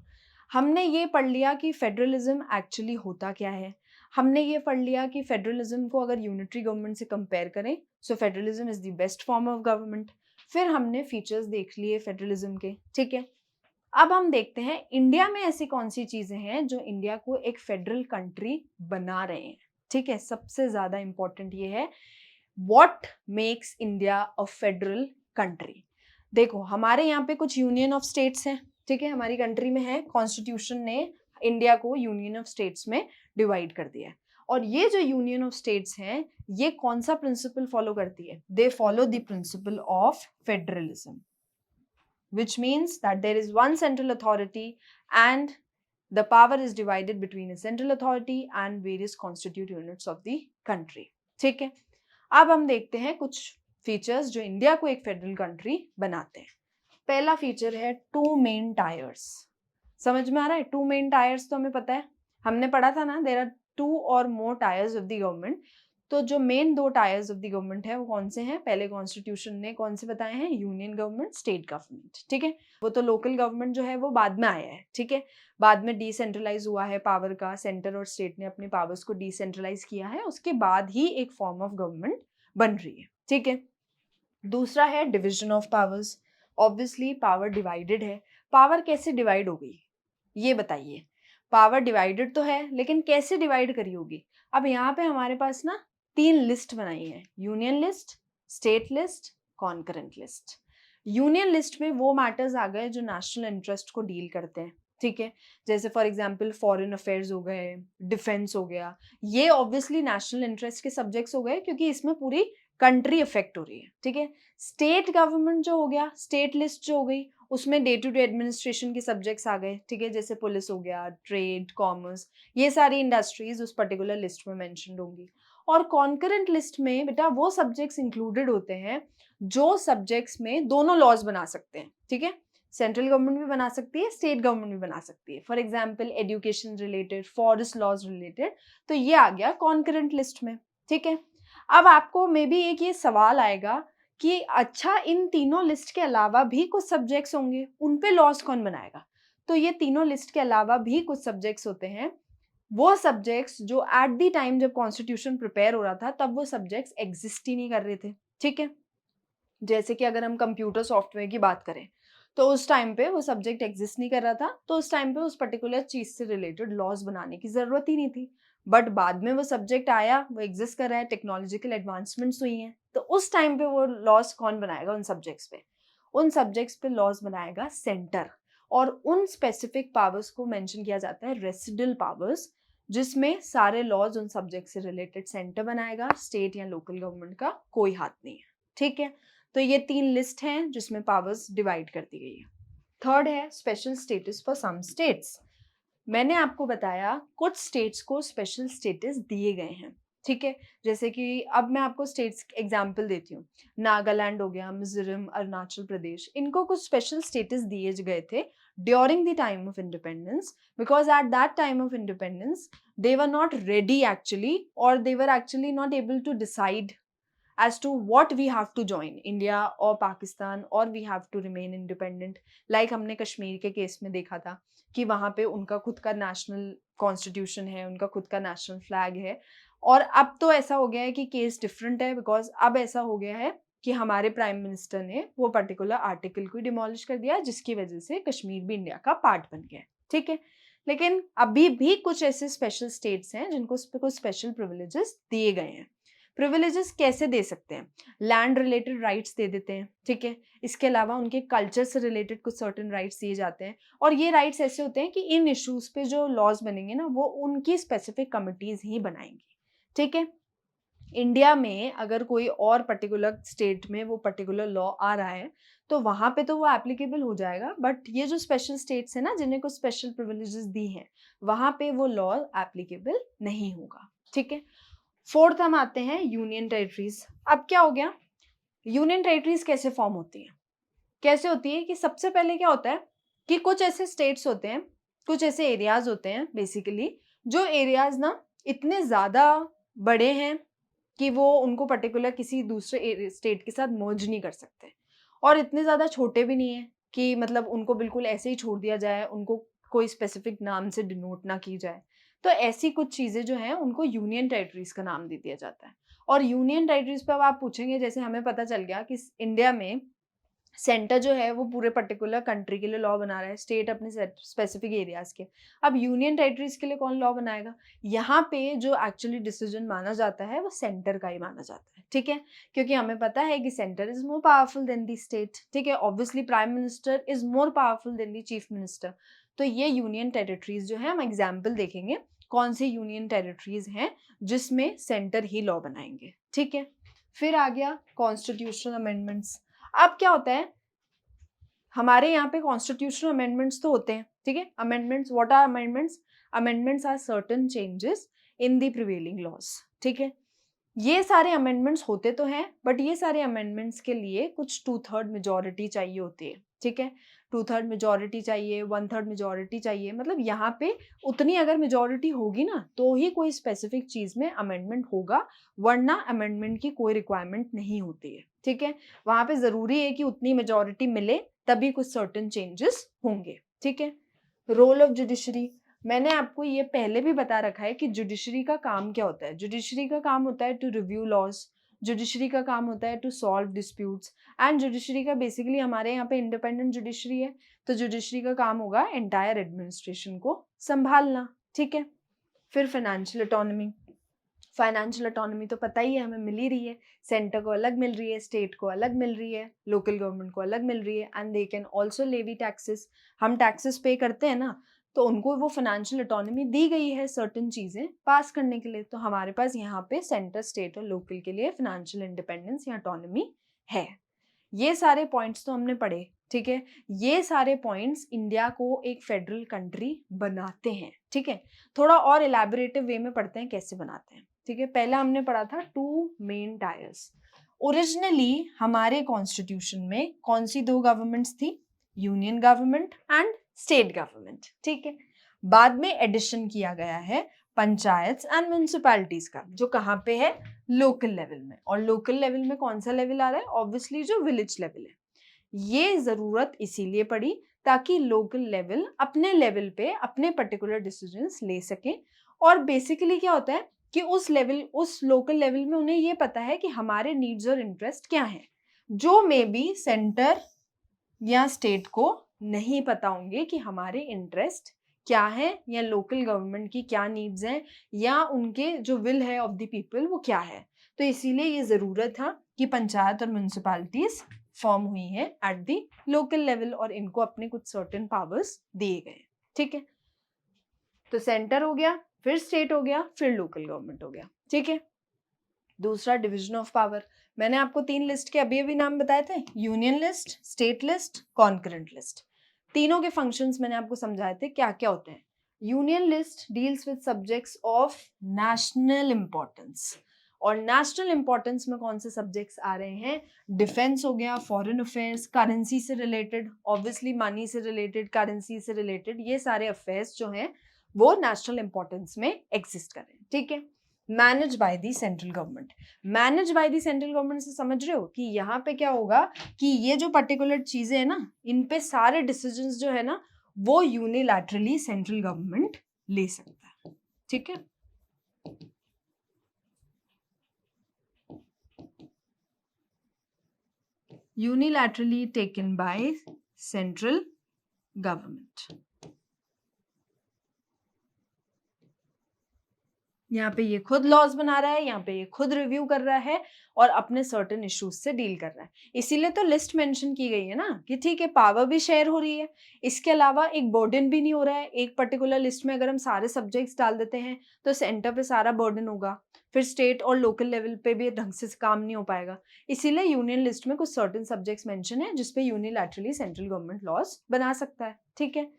हमने ये पढ़ लिया कि फेडरलिज्म एक्चुअली होता क्या है, हमने ये पढ़ लिया कि फेडरलिज्म को अगर यूनिटरी गवर्नमेंट से कंपेयर करें, so federalism is the best form of government. फिर हमने फीचर्स देख लिए फेडरलिज्म के, ठीक है। अब हम देखते हैं इंडिया में ऐसी कौन सी चीजें हैं जो इंडिया को एक फेडरल कंट्री बना रहे हैं, ठीक है। सबसे ज्यादा इंपॉर्टेंट ये है, what makes India a federal country. देखो हमारे यहाँ पे कुछ यूनियन ऑफ स्टेट्स हैं, ठीक है, हमारी कंट्री में है, कॉन्स्टिट्यूशन ने इंडिया को यूनियन ऑफ स्टेट्स में डिवाइड कर दिया है। और ये जो यूनियन ऑफ स्टेट्स हैं, ये कौन सा प्रिंसिपल फॉलो करती है, they follow the principle of federalism, which means that there is one central authority and the power is divided between a central authority and various constituent units of the country, ठीक है। अब हम देखते हैं कुछ features जो India को एक फेडरल कंट्री बनाते हैं। पहला फीचर है टू मेन टायर्स। समझ में आ रहा है? टू मेन टायर्स तो हमें पता है, हमने पढ़ा था ना, there are two or more tyres of the government. तो जो मेन दो टायर्स ऑफ द गवर्नमेंट है वो कौन से हैं? पहले कॉन्स्टिट्यूशन ने कौन से बताए हैं? यूनियन गवर्नमेंट, स्टेट गवर्नमेंट, ठीक है। वो तो लोकल गवर्नमेंट जो है वो बाद में आया है, ठीक है। बाद में डिसेंट्रलाइज हुआ है पावर का, सेंटर और स्टेट ने अपने पावर्स को डिसेंट्रलाइज किया है, उसके बाद ही एक फॉर्म ऑफ गवर्नमेंट बन रही है, ठीक है। दूसरा है division of powers. Obviously power divided है। पावर कैसे डिवाइड हो गई ये बताइए। पावर डिवाइडेड तो है, लेकिन कैसे डिवाइड करी होगी? अब यहाँ पे हमारे पास ना 3 लिस्ट बनाई है, union list, state list, concurrent list. Union list में वो मैटर्स आ गए जो नेशनल इंटरेस्ट को डील करते हैं, ठीक है। जैसे फॉर एग्जांपल फॉरेन अफेयर्स हो गए, डिफेंस हो गया, ये ऑब्वियसली नेशनल इंटरेस्ट के सब्जेक्ट्स हो गए, क्योंकि इसमें पूरी कंट्री अफेक्ट हो रही है, ठीक है। स्टेट गवर्नमेंट जो हो गया, स्टेट लिस्ट जो हो गई, उसमें डे टू डे एडमिनिस्ट्रेशन के सब्जेक्ट्स आ गए, ठीक है, जैसे पुलिस हो गया, ट्रेड, कॉमर्स, ये सारी इंडस्ट्रीज उस पर्टिकुलर लिस्ट में मेंशन्ड होंगी। और कॉन्करेंट लिस्ट में बेटा वो सब्जेक्ट्स इंक्लूडेड होते हैं जो सब्जेक्ट्स में दोनों लॉज बना सकते हैं, ठीक है। सेंट्रल गवर्नमेंट भी बना सकती है, स्टेट गवर्नमेंट भी बना सकती है। For example education related, forest laws related, तो ये आ गया कॉन्करेंट लिस्ट में, ठीक है। अब आपको मे बी एक ये सवाल आएगा कि अच्छा इन तीनों लिस्ट के अलावा भी कुछ सब्जेक्ट्स होंगे, उन पे लॉज कौन बनाएगा? तो ये तीनों लिस्ट के अलावा भी कुछ सब्जेक्ट्स होते हैं, वो सब्जेक्ट्स जो एट द टाइम जब कॉन्स्टिट्यूशन प्रिपेयर हो रहा था तब वो सब्जेक्ट्स एग्जिस्ट ही नहीं कर रहे थे, ठीक है। जैसे कि अगर हम कंप्यूटर सॉफ्टवेयर की बात करें, तो उस टाइम पे वो सब्जेक्ट एग्जिस्ट नहीं कर रहा था, तो उस टाइम पे उस पर्टिकुलर चीज से रिलेटेड लॉज बनाने की जरूरत ही नहीं थी। बट बाद में वो सब्जेक्ट आया, वो एग्जिस्ट कर रहा है, टेक्नोलॉजिकल एडवांसमेंट्स हुई हैं, तो उस टाइम पे वो लॉज कौन बनाएगा उन सब्जेक्ट्स पे? उन सब्जेक्ट्स पे लॉज बनाएगा सेंटर। और उन स्पेसिफिक पावर्स को मेंशन किया जाता है रेसिडुअल पावर्स, जिसमें सारे लॉज उन सब्जेक्ट से रिलेटेड सेंटर बनाएगा, स्टेट या लोकल गवर्नमेंट का कोई हाथ नहीं है, ठीक है। तो ये 3 लिस्ट हैं जिसमें पावर्स डिवाइड कर दी गई है। थर्ड है special status for some states. मैंने आपको बताया कुछ स्टेट्स को स्पेशल स्टेटस दिए गए हैं, ठीक है, जैसे कि अब मैं आपको स्टेट्स एग्जांपल देती हूँ। नागालैंड हो गया, मिजोरम, अरुणाचल प्रदेश, इनको कुछ स्पेशल स्टेटस दिए गए थे during the time of independence, because at that time of independence they were not ready actually, or they were actually not able to decide as to what we have to join, India or Pakistan, or we have to remain independent. Like हमने कश्मीर के case में देखा था कि वहाँ पे उनका खुद का नेशनल कॉन्स्टिट्यूशन है, उनका खुद का नेशनल फ्लैग है, और अब तो ऐसा हो गया है कि केस डिफरेंट है, बिकॉज अब ऐसा हो गया है कि हमारे प्राइम मिनिस्टर ने वो पर्टिकुलर आर्टिकल को डिमोलिश कर दिया, जिसकी वजह से कश्मीर भी इंडिया का पार्ट बन गया है, ठीक है। लेकिन अभी भी कुछ ऐसे स्पेशल स्टेट्स हैं जिनको कुछ स्पेशल प्रिविलेजेस दिए गए हैं। प्रिविलेजेस कैसे दे सकते हैं? लैंड रिलेटेड राइट्स दे देते हैं, ठीक है। इसके अलावा उनके कल्चर से रिलेटेड कुछ सर्टेन राइट्स दिए जाते हैं, और ये राइट्स ऐसे होते हैं कि इन इश्यूज पे जो लॉज बनेंगे ना, वो उनकी स्पेसिफिक कमिटीज ही बनाएंगी, ठीक है। इंडिया में अगर कोई और पर्टिकुलर स्टेट में वो पर्टिकुलर लॉ आ रहा है तो वहां पे तो वो एप्लीकेबल हो जाएगा, बट ये जो स्पेशल स्टेट्स है ना, जिन्हें कुछ स्पेशल प्रिविलेजेस दी हैं, वहां पे वो लॉ एप्लीकेबल नहीं होगा, ठीक है। फोर्थ हम आते हैं यूनियन टेरिटरीज। अब क्या हो गया, यूनियन टेरिटरीज कैसे फॉर्म होती है? कैसे होती है कि सबसे पहले क्या होता है कि कुछ ऐसे स्टेट्स होते हैं, कुछ ऐसे एरियाज होते हैं बेसिकली, जो एरियाज ना इतने ज्यादा बड़े हैं कि वो उनको पर्टिकुलर किसी दूसरे स्टेट के साथ मर्ज नहीं कर सकते, और इतने ज़्यादा छोटे भी नहीं है कि मतलब उनको बिल्कुल ऐसे ही छोड़ दिया जाए, उनको कोई स्पेसिफिक नाम से डिनोट ना की जाए। तो ऐसी कुछ चीज़ें जो हैं उनको यूनियन टेरिटरीज का नाम दे दिया जाता है। और यूनियन टेरिटरीज पर अब आप पूछेंगे, जैसे हमें पता चल गया कि इंडिया में सेंटर जो है वो पूरे पर्टिकुलर कंट्री के लिए लॉ बना रहा है, स्टेट अपने स्पेसिफिक एरियाज के। अब यूनियन टेरिटरीज के लिए कौन लॉ बनाएगा? यहाँ पे जो एक्चुअली डिसीजन माना जाता है वो सेंटर का ही माना जाता है, ठीक है, क्योंकि हमें पता है कि centre is more powerful than the state, ठीक है। Obviously prime minister is more powerful than the chief minister. तो ये यूनियन टेरिटरीज जो है, हम एग्जाम्पल देखेंगे कौन सी यूनियन टेरिटरीज हैं जिसमें सेंटर ही लॉ बनाएंगे, ठीक है। फिर आ गया कॉन्स्टिट्यूशनल अमेंडमेंट्स। अब क्या होता है, हमारे यहाँ पे कॉन्स्टिट्यूशनल अमेंडमेंट्स तो होते हैं, ठीक है। Amendments, what are amendments? Amendments are certain changes in the prevailing laws, ठीक है। ये सारे अमेंडमेंट्स होते तो हैं, बट ये सारे अमेंडमेंट्स के लिए कुछ 2/3 मेजोरिटी चाहिए होती है, ठीक है। 2/3 मेजोरिटी चाहिए, 1/3 मेजोरिटी चाहिए, मतलब यहाँ पे उतनी अगर मेजोरिटी होगी ना तो ही कोई स्पेसिफिक चीज में अमेंडमेंट होगा, वरना अमेंडमेंट की कोई रिक्वायरमेंट नहीं होती है, ठीक है। वहां पे जरूरी है कि उतनी मेजोरिटी मिले तभी कुछ सर्टेन चेंजेस होंगे, ठीक है। रोल ऑफ जुडिशरी, मैंने आपको ये पहले भी बता रखा है कि जुडिशरी का काम क्या होता है। जुडिशरी का काम होता है टू रिव्यू लॉज, जुडिशरी का काम होता है to solve disputes, and judiciary का बेसिकली हमारे यहाँ पे इंडिपेंडेंट जुडिशरी है, तो जुडिशरी का काम होगा एंटायर एडमिनिस्ट्रेशन को संभालना, ठीक है। फिर फाइनेंशियल ऑटोनॉमी। फाइनेंशियल ऑटोनॉमी तो पता ही है, हमें मिल ही रही है, सेंटर को अलग मिल रही है, स्टेट को अलग मिल रही है, लोकल गवर्नमेंट को अलग मिल रही है, and they can also levy taxes. हम टैक्सेस पे करते हैं ना, तो उनको वो फाइनेंशियल ऑटोनॉमी दी गई है सर्टेन चीजें पास करने के लिए। तो हमारे पास यहाँ पे सेंटर, स्टेट और लोकल के लिए फाइनेंशियल इंडिपेंडेंस या ऑटोनॉमी है। ये सारे पॉइंट्स तो हमने पढ़े, ठीक है। ये सारे पॉइंट्स इंडिया को एक फेडरल कंट्री बनाते हैं, ठीक है। थोड़ा और इलैबोरेटिव वे में पढ़ते हैं कैसे बनाते हैं, ठीक है। पहला हमने पढ़ा था 2 मेन टायर्स। ओरिजिनली हमारे कॉन्स्टिट्यूशन में कौन सी 2 गवर्नमेंट्स थी? Union government and state government, ठीक है। बाद में एडिशन किया गया है पंचायत एंड म्यूनिसिपैलिटीज का, जो कहाँ पे है? लोकल लेवल में। और लोकल लेवल में कौन सा लेवल आ रहा है? ऑब्वियसली जो विलेज लेवल है। ये जरूरत इसीलिए पड़ी ताकि लोकल लेवल अपने लेवल पे अपने पर्टिकुलर डिसीजंस ले सके। और बेसिकली क्या होता है कि उस लेवल, उस लोकल लेवल में उन्हें ये पता है कि हमारे नीड्स और इंटरेस्ट क्या हैं, जो मे बी सेंटर या स्टेट को नहीं पता होंगे कि हमारे इंटरेस्ट क्या है, या लोकल गवर्नमेंट की क्या नीड्स हैं, या उनके जो विल है ऑफ द पीपल वो क्या है। तो इसीलिए ये जरूरत था कि पंचायत और म्यूनिसिपैलिटीज फॉर्म हुई है एट द लोकल लेवल, और इनको अपने कुछ सर्टेन पावर्स दिए गए, ठीक है। तो सेंटर हो गया, फिर स्टेट हो गया, फिर लोकल गवर्नमेंट हो गया, ठीक है। दूसरा डिवीजन ऑफ पावर, मैंने आपको 3 लिस्ट के अभी अभी नाम बताए थे, union list, state list, concurrent list. तीनों के फंक्शंस मैंने आपको समझाए थे क्या क्या होते हैं। Union list deals with subjects of national importance, और नेशनल इंपॉर्टेंस में कौन से सब्जेक्ट्स आ रहे हैं? डिफेंस हो गया, फॉरेन अफेयर्स, करेंसी से रिलेटेड, ऑब्वियसली मनी से रिलेटेड, करेंसी से रिलेटेड, ये सारे अफेयर्स जो हैं वो नेशनल इंपॉर्टेंस में एग्जिस्ट कर रहे हैं, ठीक है। Manage by the central government, manage by the central government से समझ रहे हो कि यहाँ पे क्या होगा कि ये जो पर्टिकुलर चीजें है ना, इन पे सारे डिसीजंस जो है ना वो यूनिलैटरली सेंट्रल गवर्नमेंट ले सकता है, ठीक है। unilaterally taken by central government. यहाँ पे ये खुद लॉज बना रहा है, यहाँ पे ये खुद रिव्यू कर रहा है और अपने सर्टेन इश्यूज से डील कर रहा है, इसीलिए तो लिस्ट मेंशन की गई है ना कि ठीक है पावर भी शेयर हो रही है, इसके अलावा एक बर्डन भी नहीं हो रहा है। एक पर्टिकुलर लिस्ट में अगर हम सारे सब्जेक्ट्स डाल देते हैं तो सेंटर पे सारा बर्डन होगा, फिर स्टेट और लोकल लेवल पे भी ढंग से काम नहीं हो पाएगा, इसीलिए यूनियन लिस्ट में कुछ सर्टेन सब्जेक्ट्स मेंशन है जिसपे यूनिलैटरली सेंट्रल गवर्नमेंट लॉज बना सकता है, ठीक है।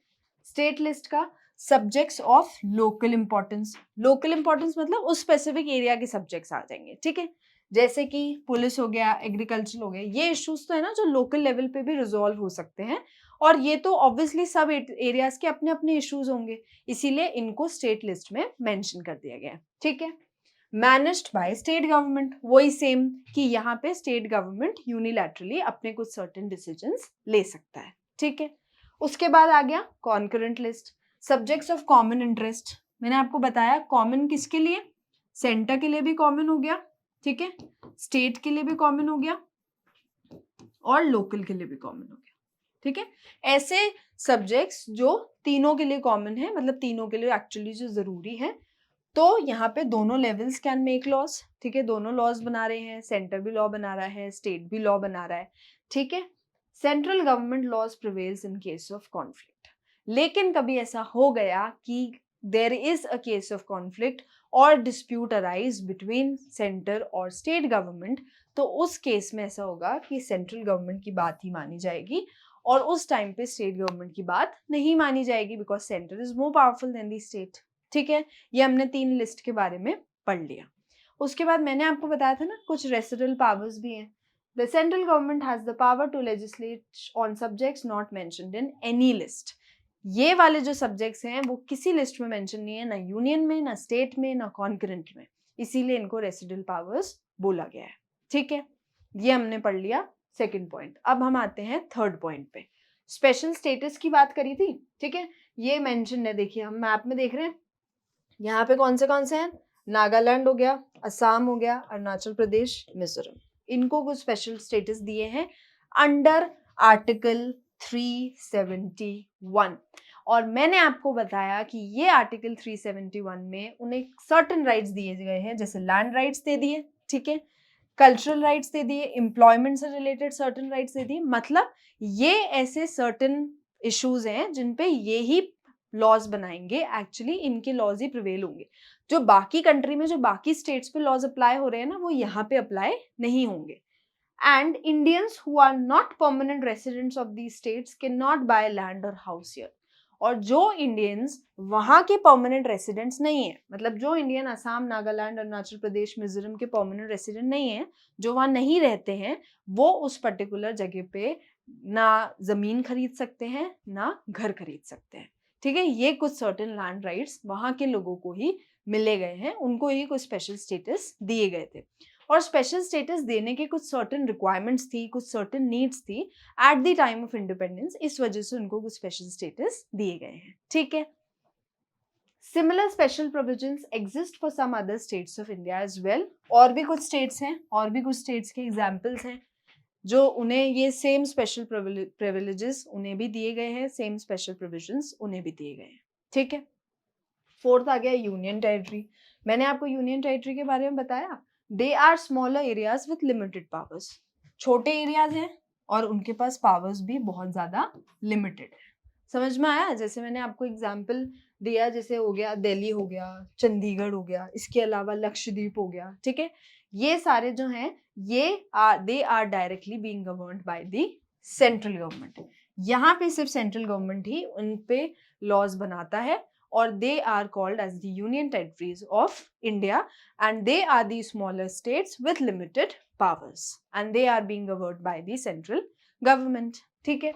स्टेट लिस्ट का subjects of local importance, local importance मतलब उस स्पेसिफिक एरिया के सब्जेक्ट्स आ जाएंगे, ठीक है। जैसे कि पुलिस हो गया, एग्रीकल्चर हो गया, ये इश्यूज तो है ना जो लोकल लेवल पे भी रिजॉल्व हो सकते हैं, और ये तो ऑब्वियसली सब एरियाज के अपने अपने इश्यूज होंगे, इसीलिए इनको स्टेट लिस्ट में मेंशन कर दिया गया है, ठीक है। मैनेज्ड बाय स्टेट गवर्नमेंट, वही सेम कि यहाँ पे स्टेट गवर्नमेंट यूनिलैटरली अपने कुछ सर्टेन डिसीजंस ले सकता है, ठीक है। उसके बाद आ गया concurrent list, subjects of common interest. मैंने आपको बताया कॉमन किसके लिए, सेंटर के लिए भी कॉमन हो गया, ठीक है, स्टेट के लिए भी कॉमन हो गया और लोकल के लिए भी कॉमन हो गया, ठीक है। ऐसे सब्जेक्ट्स जो तीनों के लिए कॉमन है, मतलब तीनों के लिए एक्चुअली जो जरूरी है, तो यहाँ पे दोनों लेवल्स कैन मेक लॉज, ठीक है, दोनों लॉज बना रहे हैं, सेंटर भी लॉ बना रहा है, स्टेट भी लॉ बना रहा है, ठीक है। Central government laws prevails in case of conflict, लेकिन कभी ऐसा हो गया कि there is a case of conflict और डिस्प्यूट अराइज बिटवीन सेंटर और स्टेट गवर्नमेंट, तो उस केस में ऐसा होगा कि सेंट्रल गवर्नमेंट की बात ही मानी जाएगी और उस टाइम पे स्टेट गवर्नमेंट की बात नहीं मानी जाएगी, because centre is more powerful than the state, ठीक है। ये हमने 3 लिस्ट के बारे में पढ़ लिया। उसके बाद मैंने आपको बताया था ना कुछ रेसिडुअल पावर्स भी हैं। The central government has the power to legislate on subjects not mentioned in any list, ये वाले जो सब्जेक्ट्स हैं वो किसी लिस्ट में मेंशन नहीं है, ना यूनियन में, ना स्टेट में, ना कॉन्करेंट में, इसीलिए इनको रेसिडुअल पावर्स बोला गया है, ठीक है। ये हमने पढ़ लिया सेकंड पॉइंट। अब हम आते हैं थर्ड पॉइंट पे, स्पेशल स्टेटस की बात करी थी, ठीक है, ये मेंशन है, देखिए हम मैप में देख रहे हैं, यहाँ पे कौन से हैं, नागालैंड हो गया, असम हो गया, अरुणाचल प्रदेश, मिजोरम, इनको कुछ स्पेशल स्टेटस दिए हैं अंडर आर्टिकल 371, और मैंने आपको बताया कि ये आर्टिकल 371 में उन्हें सर्टेन राइट्स दिए गए हैं, जैसे लैंड राइट्स दे दिए, ठीक है, कल्चरल राइट्स दे दिए, एम्प्लॉयमेंट से रिलेटेड सर्टेन राइट्स दे दिए, मतलब ये ऐसे सर्टेन इश्यूज हैं जिन पे ये ही लॉज बनाएंगे, एक्चुअली इनके लॉज ही प्रिवेल होंगे, जो बाकी कंट्री में जो बाकी स्टेट्स पे लॉज अप्लाई हो रहे हैं ना वो यहाँ पे अप्लाई नहीं होंगे। And Indians who are not permanent residents of these states can not buy land और हाउस हियर, और जो इंडियंस वहां के परमानेंट रेसिडेंट्स नहीं है, मतलब जो इंडियन असम, नागालैंड, अरुणाचल प्रदेश, मिजोरम के परमानेंट रेसिडेंट नहीं है, जो वहां नहीं रहते हैं, वो उस पर्टिकुलर जगह पे ना जमीन खरीद सकते हैं ना घर खरीद सकते हैं, ठीक है। ये कुछ सर्टेन लैंड राइट्स वहां के लोगों को ही मिले गए हैं, उनको ही कुछ स्पेशल स्टेटस दिए गए थे, और स्पेशल स्टेटस देने के कुछ सर्टेन रिक्वायरमेंट्स थी, कुछ सर्टेन नीड्स थी at the time of independence, इस वजह से उनको कुछ स्पेशल स्टेटस दिए गए हैं, ठीक है। Similar special provisions exist for some other states of India as well, और भी कुछ स्टेट्स हैं, और भी कुछ स्टेट्स के एग्जाम्पल्स हैं जो उन्हें ये सेम स्पेशल प्रिविलेजेस उन्हें भी दिए गए हैं, सेम स्पेशल प्रोविजंस उन्हें भी दिए गए हैं, ठीक है। फोर्थ आ गया यूनियन टेरिटरी, मैंने आपको यूनियन टेरिटरी के बारे में बताया, they are smaller areas with limited powers, छोटे एरियाज हैं और उनके पास पावर्स भी बहुत ज्यादा लिमिटेड है, समझ में आया। जैसे मैंने आपको एग्जाम्पल दिया, जैसे हो गया दिल्ली हो गया, चंडीगढ़ हो गया, इसके अलावा लक्षद्वीप हो गया, ठीक है, ये सारे जो हैं ये they are directly being governed by the central government, यहाँ पे सिर्फ सेंट्रल गवर्नमेंट ही उन पे लॉज बनाता है or they are called as the Union Territories of India, and they are the smaller states with limited powers and they are being governed by the central government. ठीक है.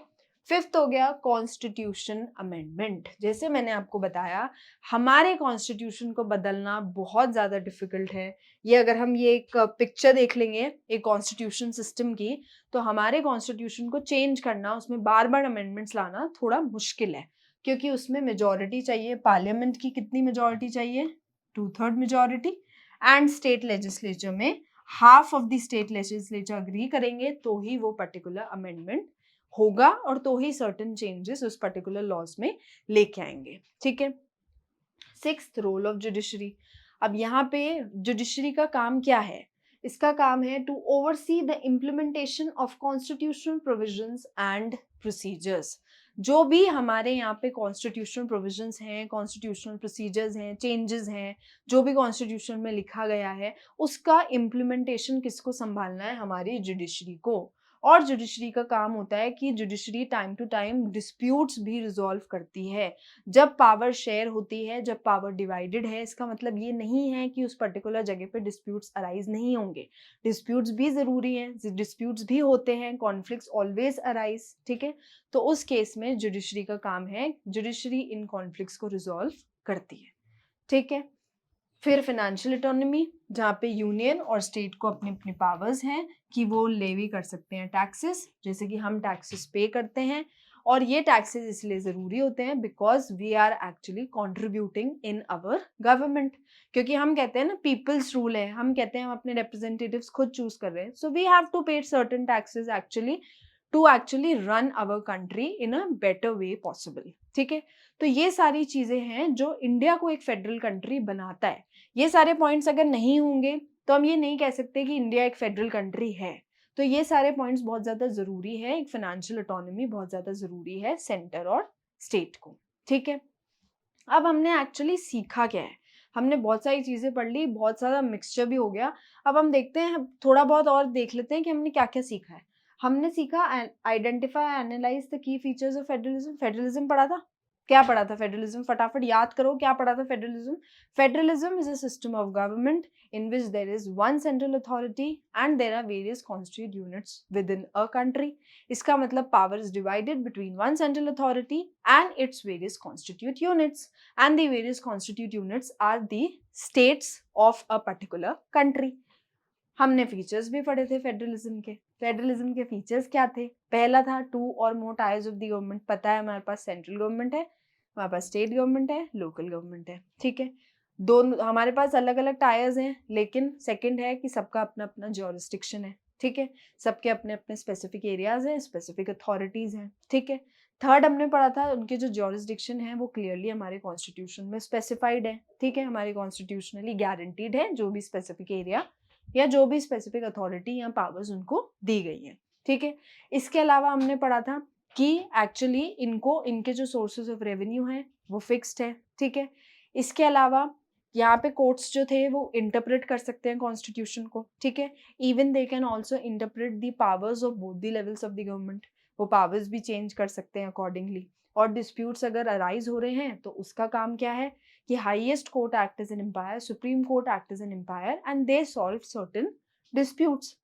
Fifth हो गया constitution amendment. जैसे मैंने आपको बताया हमारे constitution को बदलना बहुत ज़्यादा डिफिकल्ट है. ये अगर हम ये एक पिक्चर देख लेंगे एक कॉन्स्टिट्यूशन सिस्टम की, तो हमारे कॉन्स्टिट्यूशन को चेंज करना, उसमें बार बार अमेंडमेंट्स लाना थोड़ा मुश्किल है, क्योंकि उसमें मेजॉरिटी चाहिए. पार्लियामेंट की कितनी मेजॉरिटी चाहिए? 2/3 मेजॉरिटी. एंड स्टेट लेजिस्लेचर में half of the state legislature agree करेंगे तो ही वो पर्टिकुलर अमेंडमेंट होगा और तो ही सर्टेन चेंजेस उस पर्टिकुलर लॉज में लेके आएंगे. ठीक है. Sixth, role of judiciary. अब यहाँ पे जुडिशरी का काम क्या है? इसका काम है to oversee the implementation of constitutional provisions and procedures. जो भी हमारे यहाँ पे कॉन्स्टिट्यूशनल प्रोविजंस हैं, कॉन्स्टिट्यूशनल प्रोसीजर्स हैं, चेंजेस हैं, जो भी कॉन्स्टिट्यूशन में लिखा गया है उसका इम्प्लीमेंटेशन किसको संभालना है? हमारी जुडिशरी को. और जुडिशरी का काम होता है कि judiciary time to time disputes भी रिजॉल्व करती है. जब पावर शेयर होती है, जब पावर डिवाइडेड है, इसका मतलब ये नहीं है कि उस पर्टिकुलर जगह पे डिस्प्यूट्स अराइज नहीं होंगे. डिस्प्यूट्स भी जरूरी हैं, डिस्प्यूट्स भी होते हैं, कॉन्फ्लिक्ट्स ऑलवेज अराइज. ठीक है. तो उस केस में जुडिशरी का काम है, जुडिशरी इन कॉन्फ्लिक्ट्स को रिजॉल्व करती है. ठीक है. फिर फाइनेंशियल इकोनॉमी, जहाँ पे यूनियन और स्टेट को अपने अपने पावर्स हैं कि वो लेवी कर सकते हैं टैक्सेस. जैसे कि हम टैक्सेस पे करते हैं और ये टैक्सेस इसलिए ज़रूरी होते हैं because we are actually contributing in our government. क्योंकि हम कहते हैं ना पीपल्स रूल है, हम कहते हैं हम अपने रिप्रेजेंटेटिव्स खुद चूज कर रहे हैं. So we have to pay certain taxes actually to actually run our country in a better way possible. ठीक है. तो ये सारी चीज़ें हैं जो इंडिया को एक फेडरल कंट्री बनाता है. ये सारे पॉइंट्स अगर नहीं होंगे तो हम ये नहीं कह सकते कि इंडिया एक फेडरल कंट्री है. तो ये सारे पॉइंट्स बहुत ज़्यादा ज़रूरी है. एक फाइनेंशियल ऑटोनॉमी बहुत ज़्यादा ज़रूरी है सेंटर और स्टेट को. ठीक है. अब हमने एक्चुअली सीखा क्या है? हमने बहुत सारी चीज़ें पढ़ ली, बहुत सारा मिक्सचर भी हो गया. अब हम देखते हैं, थोड़ा बहुत और देख लेते हैं कि हमने क्या क्या सीखा है. हमने सीखा identify analyse the key features of federalism. Federalism पढ़ा था. क्या पढ़ा था फेडरलिज्म? फटाफट याद करो क्या पढ़ा था federalism. Federalism is a system of government in which there is one central authority and there are various constituent units within a country. इसका मतलब power is divided between one central authority and its various constituent units, and the various constituent units are the states of a particular country. हमने features भी पढ़े थे federalism के. Federalism के features क्या थे? पहला था to or more tyres of the government. पता है हमारे पास सेंट्रल गवर्नमेंट है, हमारे पास स्टेट गवर्नमेंट है, लोकल गवर्नमेंट है. ठीक है. दोनों हमारे पास अलग अलग टायर्स हैं, लेकिन सेकंड है कि सबका अपना अपना ज्यूरिसडिक्शन है. ठीक है. सबके अपने अपने स्पेसिफिक एरियाज हैं, स्पेसिफिक अथॉरिटीज हैं. ठीक है. थर्ड हमने पढ़ा था उनके जो ज्यूरिसडिक्शन है वो क्लियरली हमारे कॉन्स्टिट्यूशन में स्पेसिफाइड है. ठीक है. हमारी कॉन्स्टिट्यूशनली गारंटीड है जो भी स्पेसिफिक एरिया या जो भी स्पेसिफिक अथॉरिटी या पावर्स उनको दी गई है. ठीक है. इसके अलावा हमने पढ़ा था कि एक्चुअली इनको इनके जो सोर्सेज ऑफ रेवेन्यू हैं वो फिक्स्ड है. ठीक है. इसके अलावा यहाँ पे कोर्ट्स जो थे वो इंटरप्रेट कर सकते हैं कॉन्स्टिट्यूशन को. ठीक है. Even they can also interpret the powers of both the levels of the government. वो पावर्स भी चेंज कर सकते हैं अकॉर्डिंगली. और डिस्प्यूट्स अगर अराइज हो रहे हैं तो उसका काम क्या है कि highest court act as an umpire, supreme court act as an umpire and they solve certain disputes.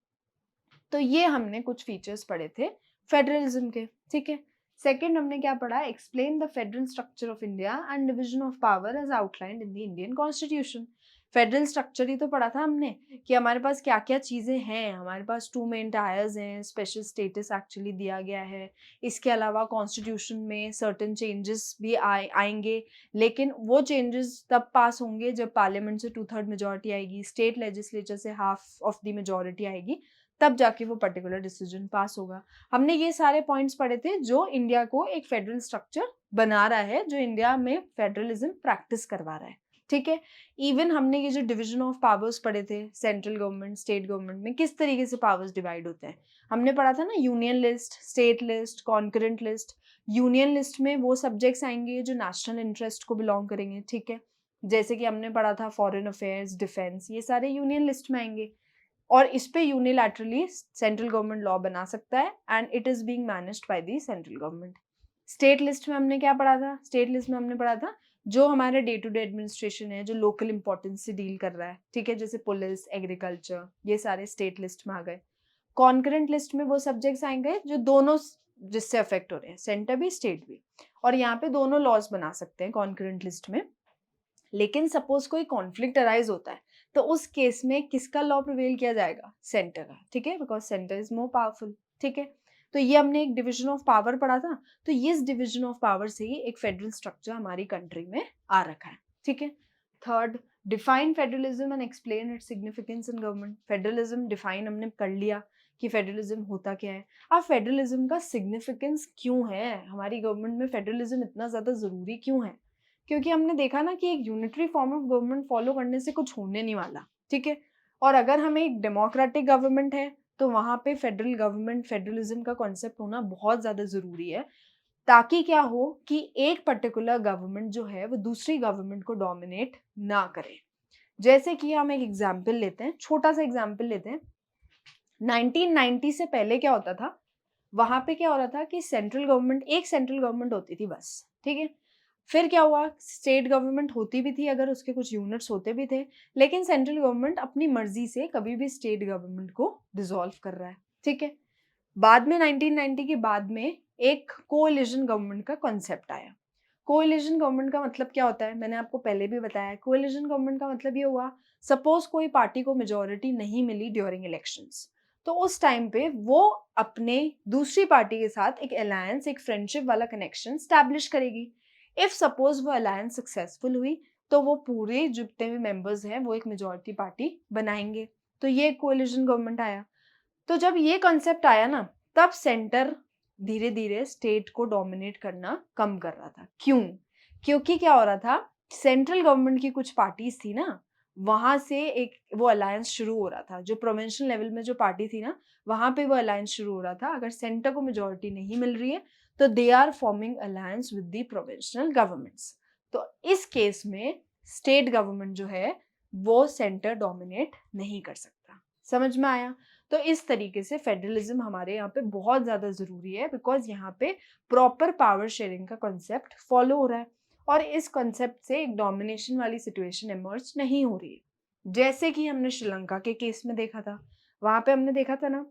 तो ये हमने कुछ फीचर्स पढ़े थे फेडरलिज्म के. ठीक है. सेकेंड हमने क्या पढ़ा? Explain the federal structure of India and division of power as outlined in the Indian constitution. Federal structure ही तो पढ़ा था हमने कि हमारे पास क्या क्या चीज़ें हैं. हमारे पास 2 मेन टायर्स हैं, स्पेशल स्टेटस एक्चुअली दिया गया है. इसके अलावा कॉन्स्टिट्यूशन में सर्टेन चेंजेस भी आएंगे, लेकिन वो चेंजेस तब पास होंगे जब पार्लियामेंट से 2/3 मेजॉरिटी आएगी, स्टेट लेजिस्लेचर से हाफ ऑफ द मेजॉरिटी आएगी, तब जाके वो पर्टिकुलर डिसीजन पास होगा. हमने ये सारे पॉइंट्स पढ़े थे जो इंडिया को एक फेडरल स्ट्रक्चर बना रहा है, जो इंडिया में फेडरलिज्म प्रैक्टिस करवा रहा है. ठीक है. इवन हमने ये जो डिवीजन ऑफ पावर्स पढ़े थे, सेंट्रल गवर्नमेंट स्टेट गवर्नमेंट में किस तरीके से पावर्स डिवाइड होते हैं, हमने पढ़ा था ना. Union list, state list, concurrent list. Union list में वो सब्जेक्ट्स आएंगे जो नेशनल इंटरेस्ट को बिलोंग करेंगे. ठीक है. जैसे कि हमने पढ़ा था फॉरेन अफेयर्स, डिफेंस, ये सारे यूनियन लिस्ट में आएंगे और इस पे यूनिलैटरली सेंट्रल गवर्नमेंट लॉ बना सकता है and it is being managed by the central government. State list में हमने क्या पढ़ा था? स्टेट लिस्ट में हमने पढ़ा था जो हमारा डे टू डे एडमिनिस्ट्रेशन है, जो लोकल इंपॉर्टेंस से डील कर रहा है, ठीक है, जैसे पुलिस, एग्रीकल्चर, ये सारे स्टेट लिस्ट में आ गए। कॉन्करेंट लिस्ट में वो सब्जेक्ट्स आएंगे जो दोनों जिससे अफेक्ट हो रहे हैं, सेंटर भी स्टेट भी, और यहाँ पे दोनों लॉज बना सकते हैं कॉन्करेंट लिस्ट में। लेकिन सपोज कोई कॉन्फ्लिक्ट अराइज होता है तो उस केस में किसका लॉ प्रिवेल किया जाएगा? सेंटर का, ठीक है, because centre is more powerful, ठीक है। तो ये हमने एक डिवीजन ऑफ पावर पढ़ा था, तो इस डिवीजन ऑफ पावर से ही एक फेडरल स्ट्रक्चर हमारी कंट्री में आ रखा है, ठीक है। Third, define federalism and explain its significance in government. Federalism define हमने कर लिया कि फेडरलिज्म होता क्या है। अब फेडरलिज्म का सिग्निफिकेंस क्यों है, हमारी गवर्नमेंट में फेडरलिज्म इतना ज्यादा जरूरी क्यों है? क्योंकि हमने देखा ना कि एक unitary form of government follow करने से कुछ होने नहीं वाला, ठीक है। और अगर हमें एक डेमोक्रेटिक गवर्नमेंट है तो वहां पे फेडरल गवर्नमेंट, फेडरलिज्म का कॉन्सेप्ट होना बहुत ज्यादा जरूरी है, ताकि क्या हो कि एक पर्टिकुलर गवर्नमेंट जो है वो दूसरी गवर्नमेंट को डोमिनेट ना करे। जैसे कि हम एक एग्जाम्पल लेते हैं, छोटा सा एग्जाम्पल लेते हैं। 1990 से पहले क्या होता था, वहां पे क्या हो रहा था कि सेंट्रल गवर्नमेंट, एक सेंट्रल गवर्नमेंट होती थी बस, ठीक है। फिर क्या हुआ, स्टेट गवर्नमेंट होती भी थी, अगर उसके कुछ यूनिट्स होते भी थे, लेकिन सेंट्रल गवर्नमेंट अपनी मर्जी से कभी भी स्टेट गवर्नमेंट को डिसॉल्व कर रहा है, ठीक है। बाद में 1990 के बाद में एक कोएलिशन गवर्नमेंट का कॉन्सेप्ट आया। कोएलिशन गवर्नमेंट का मतलब क्या होता है, मैंने आपको पहले भी बताया। कोएलिशन गवर्नमेंट का मतलब ये हुआ, सपोज कोई पार्टी को मेजोरिटी नहीं मिली ड्यूरिंग इलेक्शंस, तो उस टाइम पे वो अपने दूसरी पार्टी के साथ एक अलायंस, एक फ्रेंडशिप वाला कनेक्शन स्टैब्लिश करेगी। इफ सपोज वो अलायंस सक्सेसफुल हुई तो वो पूरे जितने भी मेंबर्स हैं वो एक मेजोरिटी पार्टी बनाएंगे। तो ये कोएलिशन गवर्नमेंट आया। तो जब ये कॉन्सेप्ट आया ना, तब सेंटर धीरे धीरे स्टेट को डोमिनेट करना कम कर रहा था। क्यों? क्योंकि क्या हो रहा था, सेंट्रल गवर्नमेंट की कुछ पार्टीज थी ना, वहां से एक वो अलायंस शुरू हो रहा था। जो प्रोविंशियल लेवल में जो पार्टी थी ना, वहां पे वो अलायंस शुरू हो रहा था। अगर सेंटर को मेजोरिटी नहीं मिल रही है तो they are forming alliance with the provincial governments. तो इस केस में स्टेट गवर्नमेंट जो है वो सेंटर डोमिनेट नहीं कर सकता। समझ में आया? तो इस तरीके से फेडरलिज्म हमारे यहाँ पे बहुत ज्यादा जरूरी है, बिकॉज यहाँ पे प्रॉपर पावर शेयरिंग का कॉन्सेप्ट फॉलो हो रहा है और इस कॉन्सेप्ट से एक डोमिनेशन वाली सिचुएशन इमर्ज नहीं हो रही है। जैसे कि हमने श्रीलंका के केस में देखा था, वहां पे हमने देखा था ना,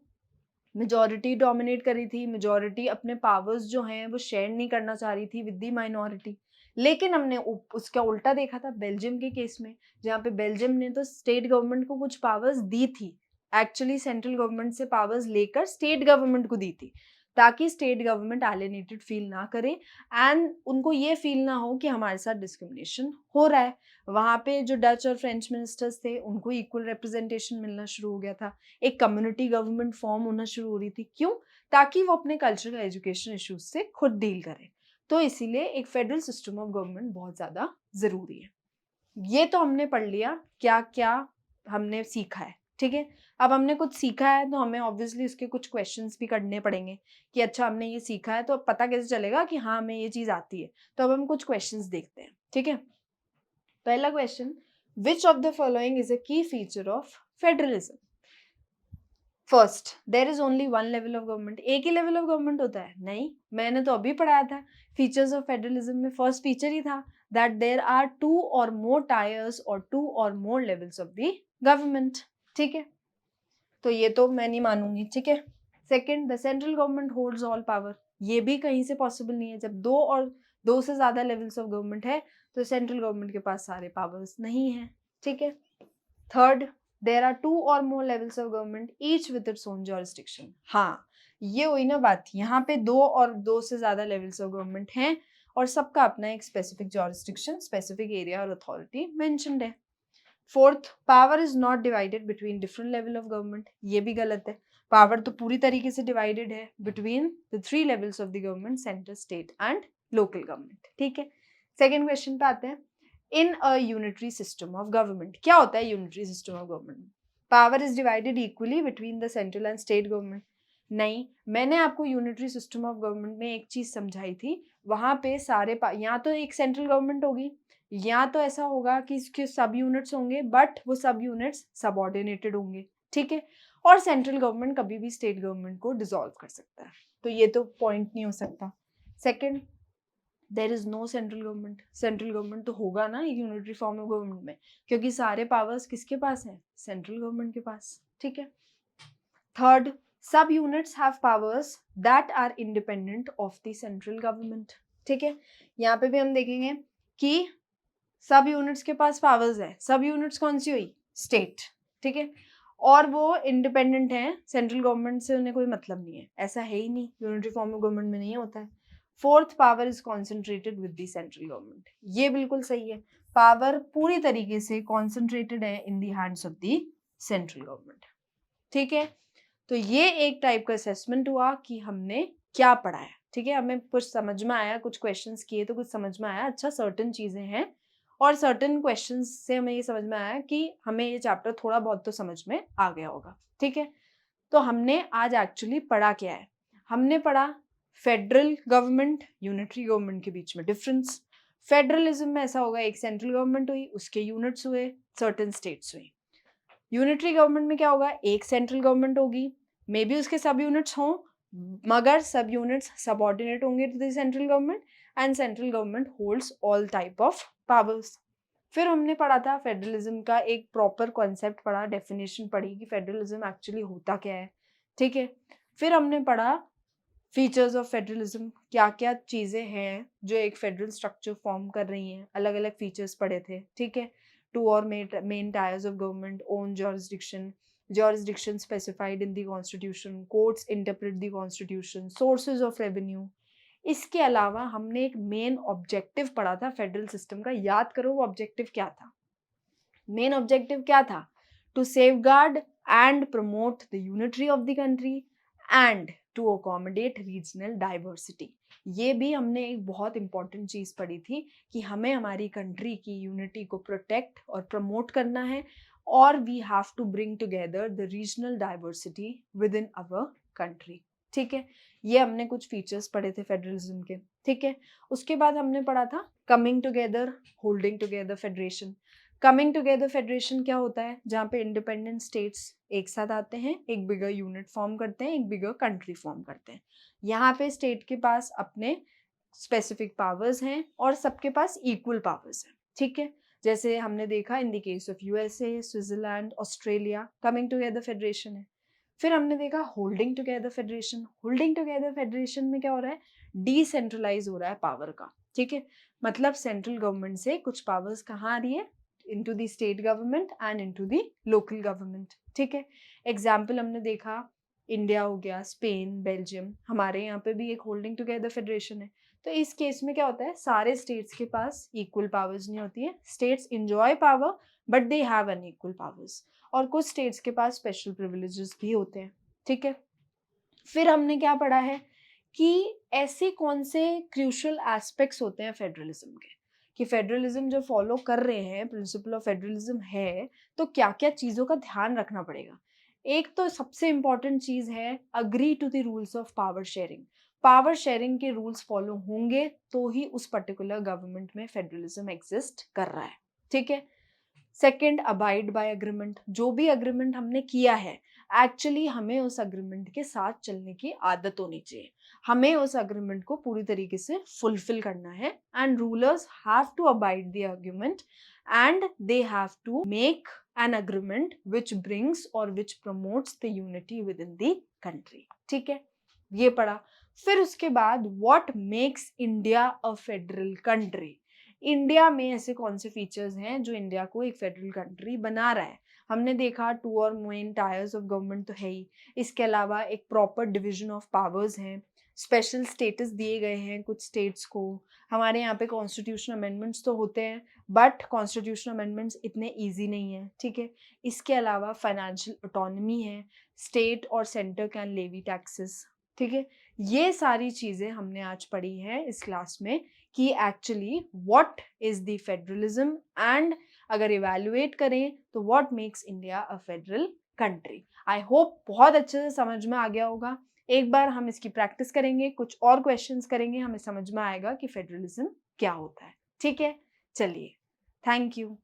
मेजोरिटी डोमिनेट करी थी, मेजोरिटी अपने पावर्स जो हैं वो शेयर नहीं करना चाह रही थी विद दी माइनॉरिटी। लेकिन हमने उसका उल्टा देखा था बेल्जियम के केस में, जहाँ पे बेल्जियम ने तो स्टेट गवर्नमेंट को कुछ पावर्स दी थी, एक्चुअली सेंट्रल गवर्नमेंट से पावर्स लेकर स्टेट गवर्नमेंट को दी थी, ताकि स्टेट गवर्नमेंट एलिनेटेड फील ना करे एंड उनको ये फील ना हो कि हमारे साथ डिस्क्रिमिनेशन हो रहा है। वहां पे जो डच और फ्रेंच मिनिस्टर्स थे उनको इक्वल रिप्रेजेंटेशन मिलना शुरू हो गया था, एक कम्युनिटी गवर्नमेंट फॉर्म होना शुरू हो रही थी। क्यों? ताकि वो अपने कल्चरल एजुकेशन इश्यूज से खुद डील करें। तो इसीलिए एक फेडरल सिस्टम ऑफ गवर्नमेंट बहुत ज्यादा जरूरी है। ये तो हमने पढ़ लिया क्या क्या हमने सीखा है, ठीक है। अब हमने कुछ सीखा है तो हमें ऑब्वियसली उसके कुछ क्वेश्चंस भी करने पड़ेंगे कि अच्छा हमने ये सीखा है तो पता कैसे चलेगा कि हाँ हमें ये चीज आती है। तो अब हम कुछ क्वेश्चंस देखते हैं, ठीक है। पहला question, which of the following is a key feature of federalism? First, there is only one level of government. एक ही लेवल ऑफ गवर्नमेंट होता है? नहीं, मैंने तो अभी पढ़ाया था फीचर्स ऑफ फेडरलिज्म में, फर्स्ट फीचर ही था that there are two or more tyres और to or more levels of the government, ठीक है। तो ये तो मैं नहीं मानूंगी, ठीक है। Second, the central government holds all power. ये भी कहीं से पॉसिबल नहीं है। जब दो और दो से ज्यादा लेवल्स ऑफ गवर्नमेंट है तो सेंट्रल गवर्नमेंट के पास सारे पावर्स नहीं है, ठीक है। Third, there are two or more levels of government each with its own jurisdiction. हाँ, ये हुई ना बात, यहाँ पे दो और दो से ज्यादा लेवल्स ऑफ गवर्नमेंट हैं और सबका अपना एक स्पेसिफिक जॉरिस्डिक्शन, स्पेसिफिक एरिया और अथॉरिटी मेंशन्ड है। Fourth, power is not divided between different level of government. ये भी गलत है, पावर तो पूरी तरीके से डिवाइडेड है between the three levels of the government, centre, state and local government, ठीक है। सेकेंड क्वेश्चन पे आते हैं, in a unitary system of government. क्या होता है unitary system of government? Power is divided equally between the central and state government. नहीं, मैंने आपको यूनिटरी सिस्टम ऑफ गवर्नमेंट में एक चीज समझाई थी, वहां पे सारे या तो एक सेंट्रल गवर्नमेंट होगी या तो ऐसा होगा कि इसके सब यूनिट्स होंगे बट वो सब यूनिट्स सबऑर्डिनेटेड होंगे, ठीक है। और सेंट्रल गवर्नमेंट कभी भी स्टेट गवर्नमेंट को डिसॉल्व कर सकता है, तो ये तो पॉइंट नहीं हो सकता। Second, there is no central government. Central government तो होगा ना एक यूनिटरी फॉर्म ऑफ गवर्नमेंट में, क्योंकि सारे पावर्स किसके पास हैं? सेंट्रल गवर्नमेंट के पास. ठीक है. Third, subunits have powers that are independent of the central government. ठीक है. यहाँ पे भी हम देखेंगे कि सब यूनिट्स के पास पावर्स है. सब यूनिट्स कौन सी हुई? स्टेट. ठीक है. और वो इंडिपेंडेंट हैं सेंट्रल गवर्नमेंट से, उन्हें कोई मतलब नहीं है. ऐसा है ही नहीं, यूनिटरी फॉर्म ऑफ गवर्नमेंट में नहीं होता है. Fourth, power is concentrated with the central government. ये बिल्कुल सही है. पावर पूरी तरीके से कॉन्सेंट्रेटेड है in the hands of the central government. ठीक है. तो ये एक टाइप का असेसमेंट हुआ कि हमने क्या पढ़ा है. ठीक है. हमें कुछ समझ में आया, कुछ क्वेश्चंस किए तो कुछ समझ में आया. अच्छा, सर्टेन चीजें हैं और सर्टेन क्वेश्चंस से हमें ये समझ में आया कि हमें ये चैप्टर थोड़ा बहुत तो समझ में आ गया होगा. ठीक है. तो हमने आज एक्चुअली पढ़ा क्या है? हमने पढ़ा फेडरल गवर्नमेंट, यूनिटरी गवर्नमेंट के बीच में डिफरेंस. फेडरलिज्म में ऐसा होगा, एक सेंट्रल गवर्नमेंट हुई, उसके यूनिट्स हुए, सर्टेन स्टेट्स हुई. यूनिटरी गवर्नमेंट में क्या होगा? एक सेंट्रल गवर्नमेंट होगी, मे बी उसके सब यूनिट्स हों, मगर सब यूनिट्स सबऑर्डिनेट होंगे to the central government and central government holds all type of powers. फिर हमने पढ़ा था फेडरलिज्म का एक प्रॉपर कॉन्सेप्ट पढ़ा, डेफिनेशन पढ़ी कि फेडरलिज्म एक्चुअली होता क्या है. ठीक है. फिर हमने पढ़ा फीचर्स ऑफ फेडरलिज्म, क्या क्या चीज़ें हैं जो एक फेडरल स्ट्रक्चर फॉर्म कर रही हैं. अलग अलग फीचर्स पढ़े थे. ठीक है. 2 or main tiers of government, own jurisdiction specified in the constitution, courts interpret the constitution, sources of revenue. इसके अलावा हमने एक मेन ऑब्जेक्टिव पढ़ा था फेडरल सिस्टम का. याद करो वो ऑब्जेक्टिव क्या था? मेन ऑब्जेक्टिव क्या था? To safeguard and promote the unity of the country and to accommodate regional diversity. ये भी हमने एक बहुत इंपॉर्टेंट चीज़ पढ़ी थी कि हमें हमारी कंट्री की यूनिटी को प्रोटेक्ट और प्रमोट करना है और we have to bring together the regional diversity within our country. ठीक है. ये हमने कुछ फीचर्स पढ़े थे फेडरलिज्म के. ठीक है. उसके बाद हमने पढ़ा था coming together, holding together federation. Coming together federation क्या होता है? जहाँ पे इंडिपेंडेंट स्टेट्स एक साथ आते हैं, एक बिगर यूनिट फॉर्म करते हैं, एक बिगर कंट्री फॉर्म करते हैं. यहाँ पे स्टेट के पास अपने स्पेसिफिक पावर्स हैं और सबके पास इक्वल पावर्स हैं. ठीक है. जैसे हमने देखा in the case of USA, Switzerland, Australia, coming together federation है. फिर हमने देखा holding together federation. Holding together federation में क्या हो रहा है? डिसेंट्रलाइज हो रहा है पावर का. ठीक है. मतलब सेंट्रल गवर्नमेंट से कुछ पावर्स कहाँ आ रही है? into the state government and into the local government. ठीक है. एग्जाम्पल हमने देखा इंडिया हो गया, स्पेन, बेल्जियम. हमारे यहाँ पे भी एक होल्डिंग टुगेदर फेडरेशन है. तो इस केस में क्या होता है? सारे स्टेट्स के पास इक्वल पावर्स नहीं होती है. States enjoy power but they have unequal powers. और कुछ स्टेट्स के पास स्पेशल प्रिविलेजेस भी होते हैं. ठीक है. फिर हमने क्या पढ़ा है कि ऐसे कौन से क्रूशियल एस्पेक्ट्स होते हैं फेडरलिज्म के, कि फेडरलिज्म जो फॉलो कर रहे हैं, प्रिंसिपल ऑफ फेडरलिज्म है, तो क्या क्या चीज़ों का ध्यान रखना पड़ेगा. एक तो सबसे इम्पॉर्टेंट चीज़ है agree to the rules of power sharing. Power sharing के रूल्स फॉलो होंगे तो ही उस पर्टिकुलर गवर्नमेंट में फेडरलिज्म एग्जिस्ट कर रहा है. ठीक है. Second, abide by agreement. जो भी अग्रीमेंट हमने किया है, एक्चुअली हमें उस अग्रीमेंट के साथ चलने की आदत होनी चाहिए. हमें उस अग्रीमेंट को पूरी तरीके से फुलफिल करना है and rulers have to abide the agreement and they have to make an agreement which brings or which promotes the unity within the country. ठीक है. ये पढ़ा. फिर उसके बाद what makes India a federal country. India में ऐसे कौन से फीचर्स हैं जो इंडिया को एक फेडरल कंट्री बना रहा है. हमने देखा 2 और मेन टायर्स ऑफ गवर्नमेंट तो है ही. इसके अलावा एक प्रॉपर डिवीजन ऑफ पावर्स हैं, स्पेशल स्टेटस दिए गए हैं कुछ स्टेट्स को. हमारे यहाँ पे कॉन्स्टिट्यूशन अमेंडमेंट्स तो होते हैं बट कॉन्स्टिट्यूशन अमेंडमेंट्स इतने ईजी नहीं है. ठीक है. इसके अलावा फाइनेंशियल ऑटोनॉमी है, स्टेट और सेंटर कैन लेवी टैक्सेस. ठीक है. ये सारी चीज़ें हमने आज पढ़ी हैं इस क्लास में कि actually what is the federalism and अगर इवैल्यूएट करें तो what makes India a federal country. I hope बहुत अच्छे से समझ में आ गया होगा. एक बार हम इसकी प्रैक्टिस करेंगे, कुछ और क्वेश्चंस करेंगे, हमें समझ में आएगा कि फेडरलिज्म क्या होता है. ठीक है. चलिए, थैंक यू.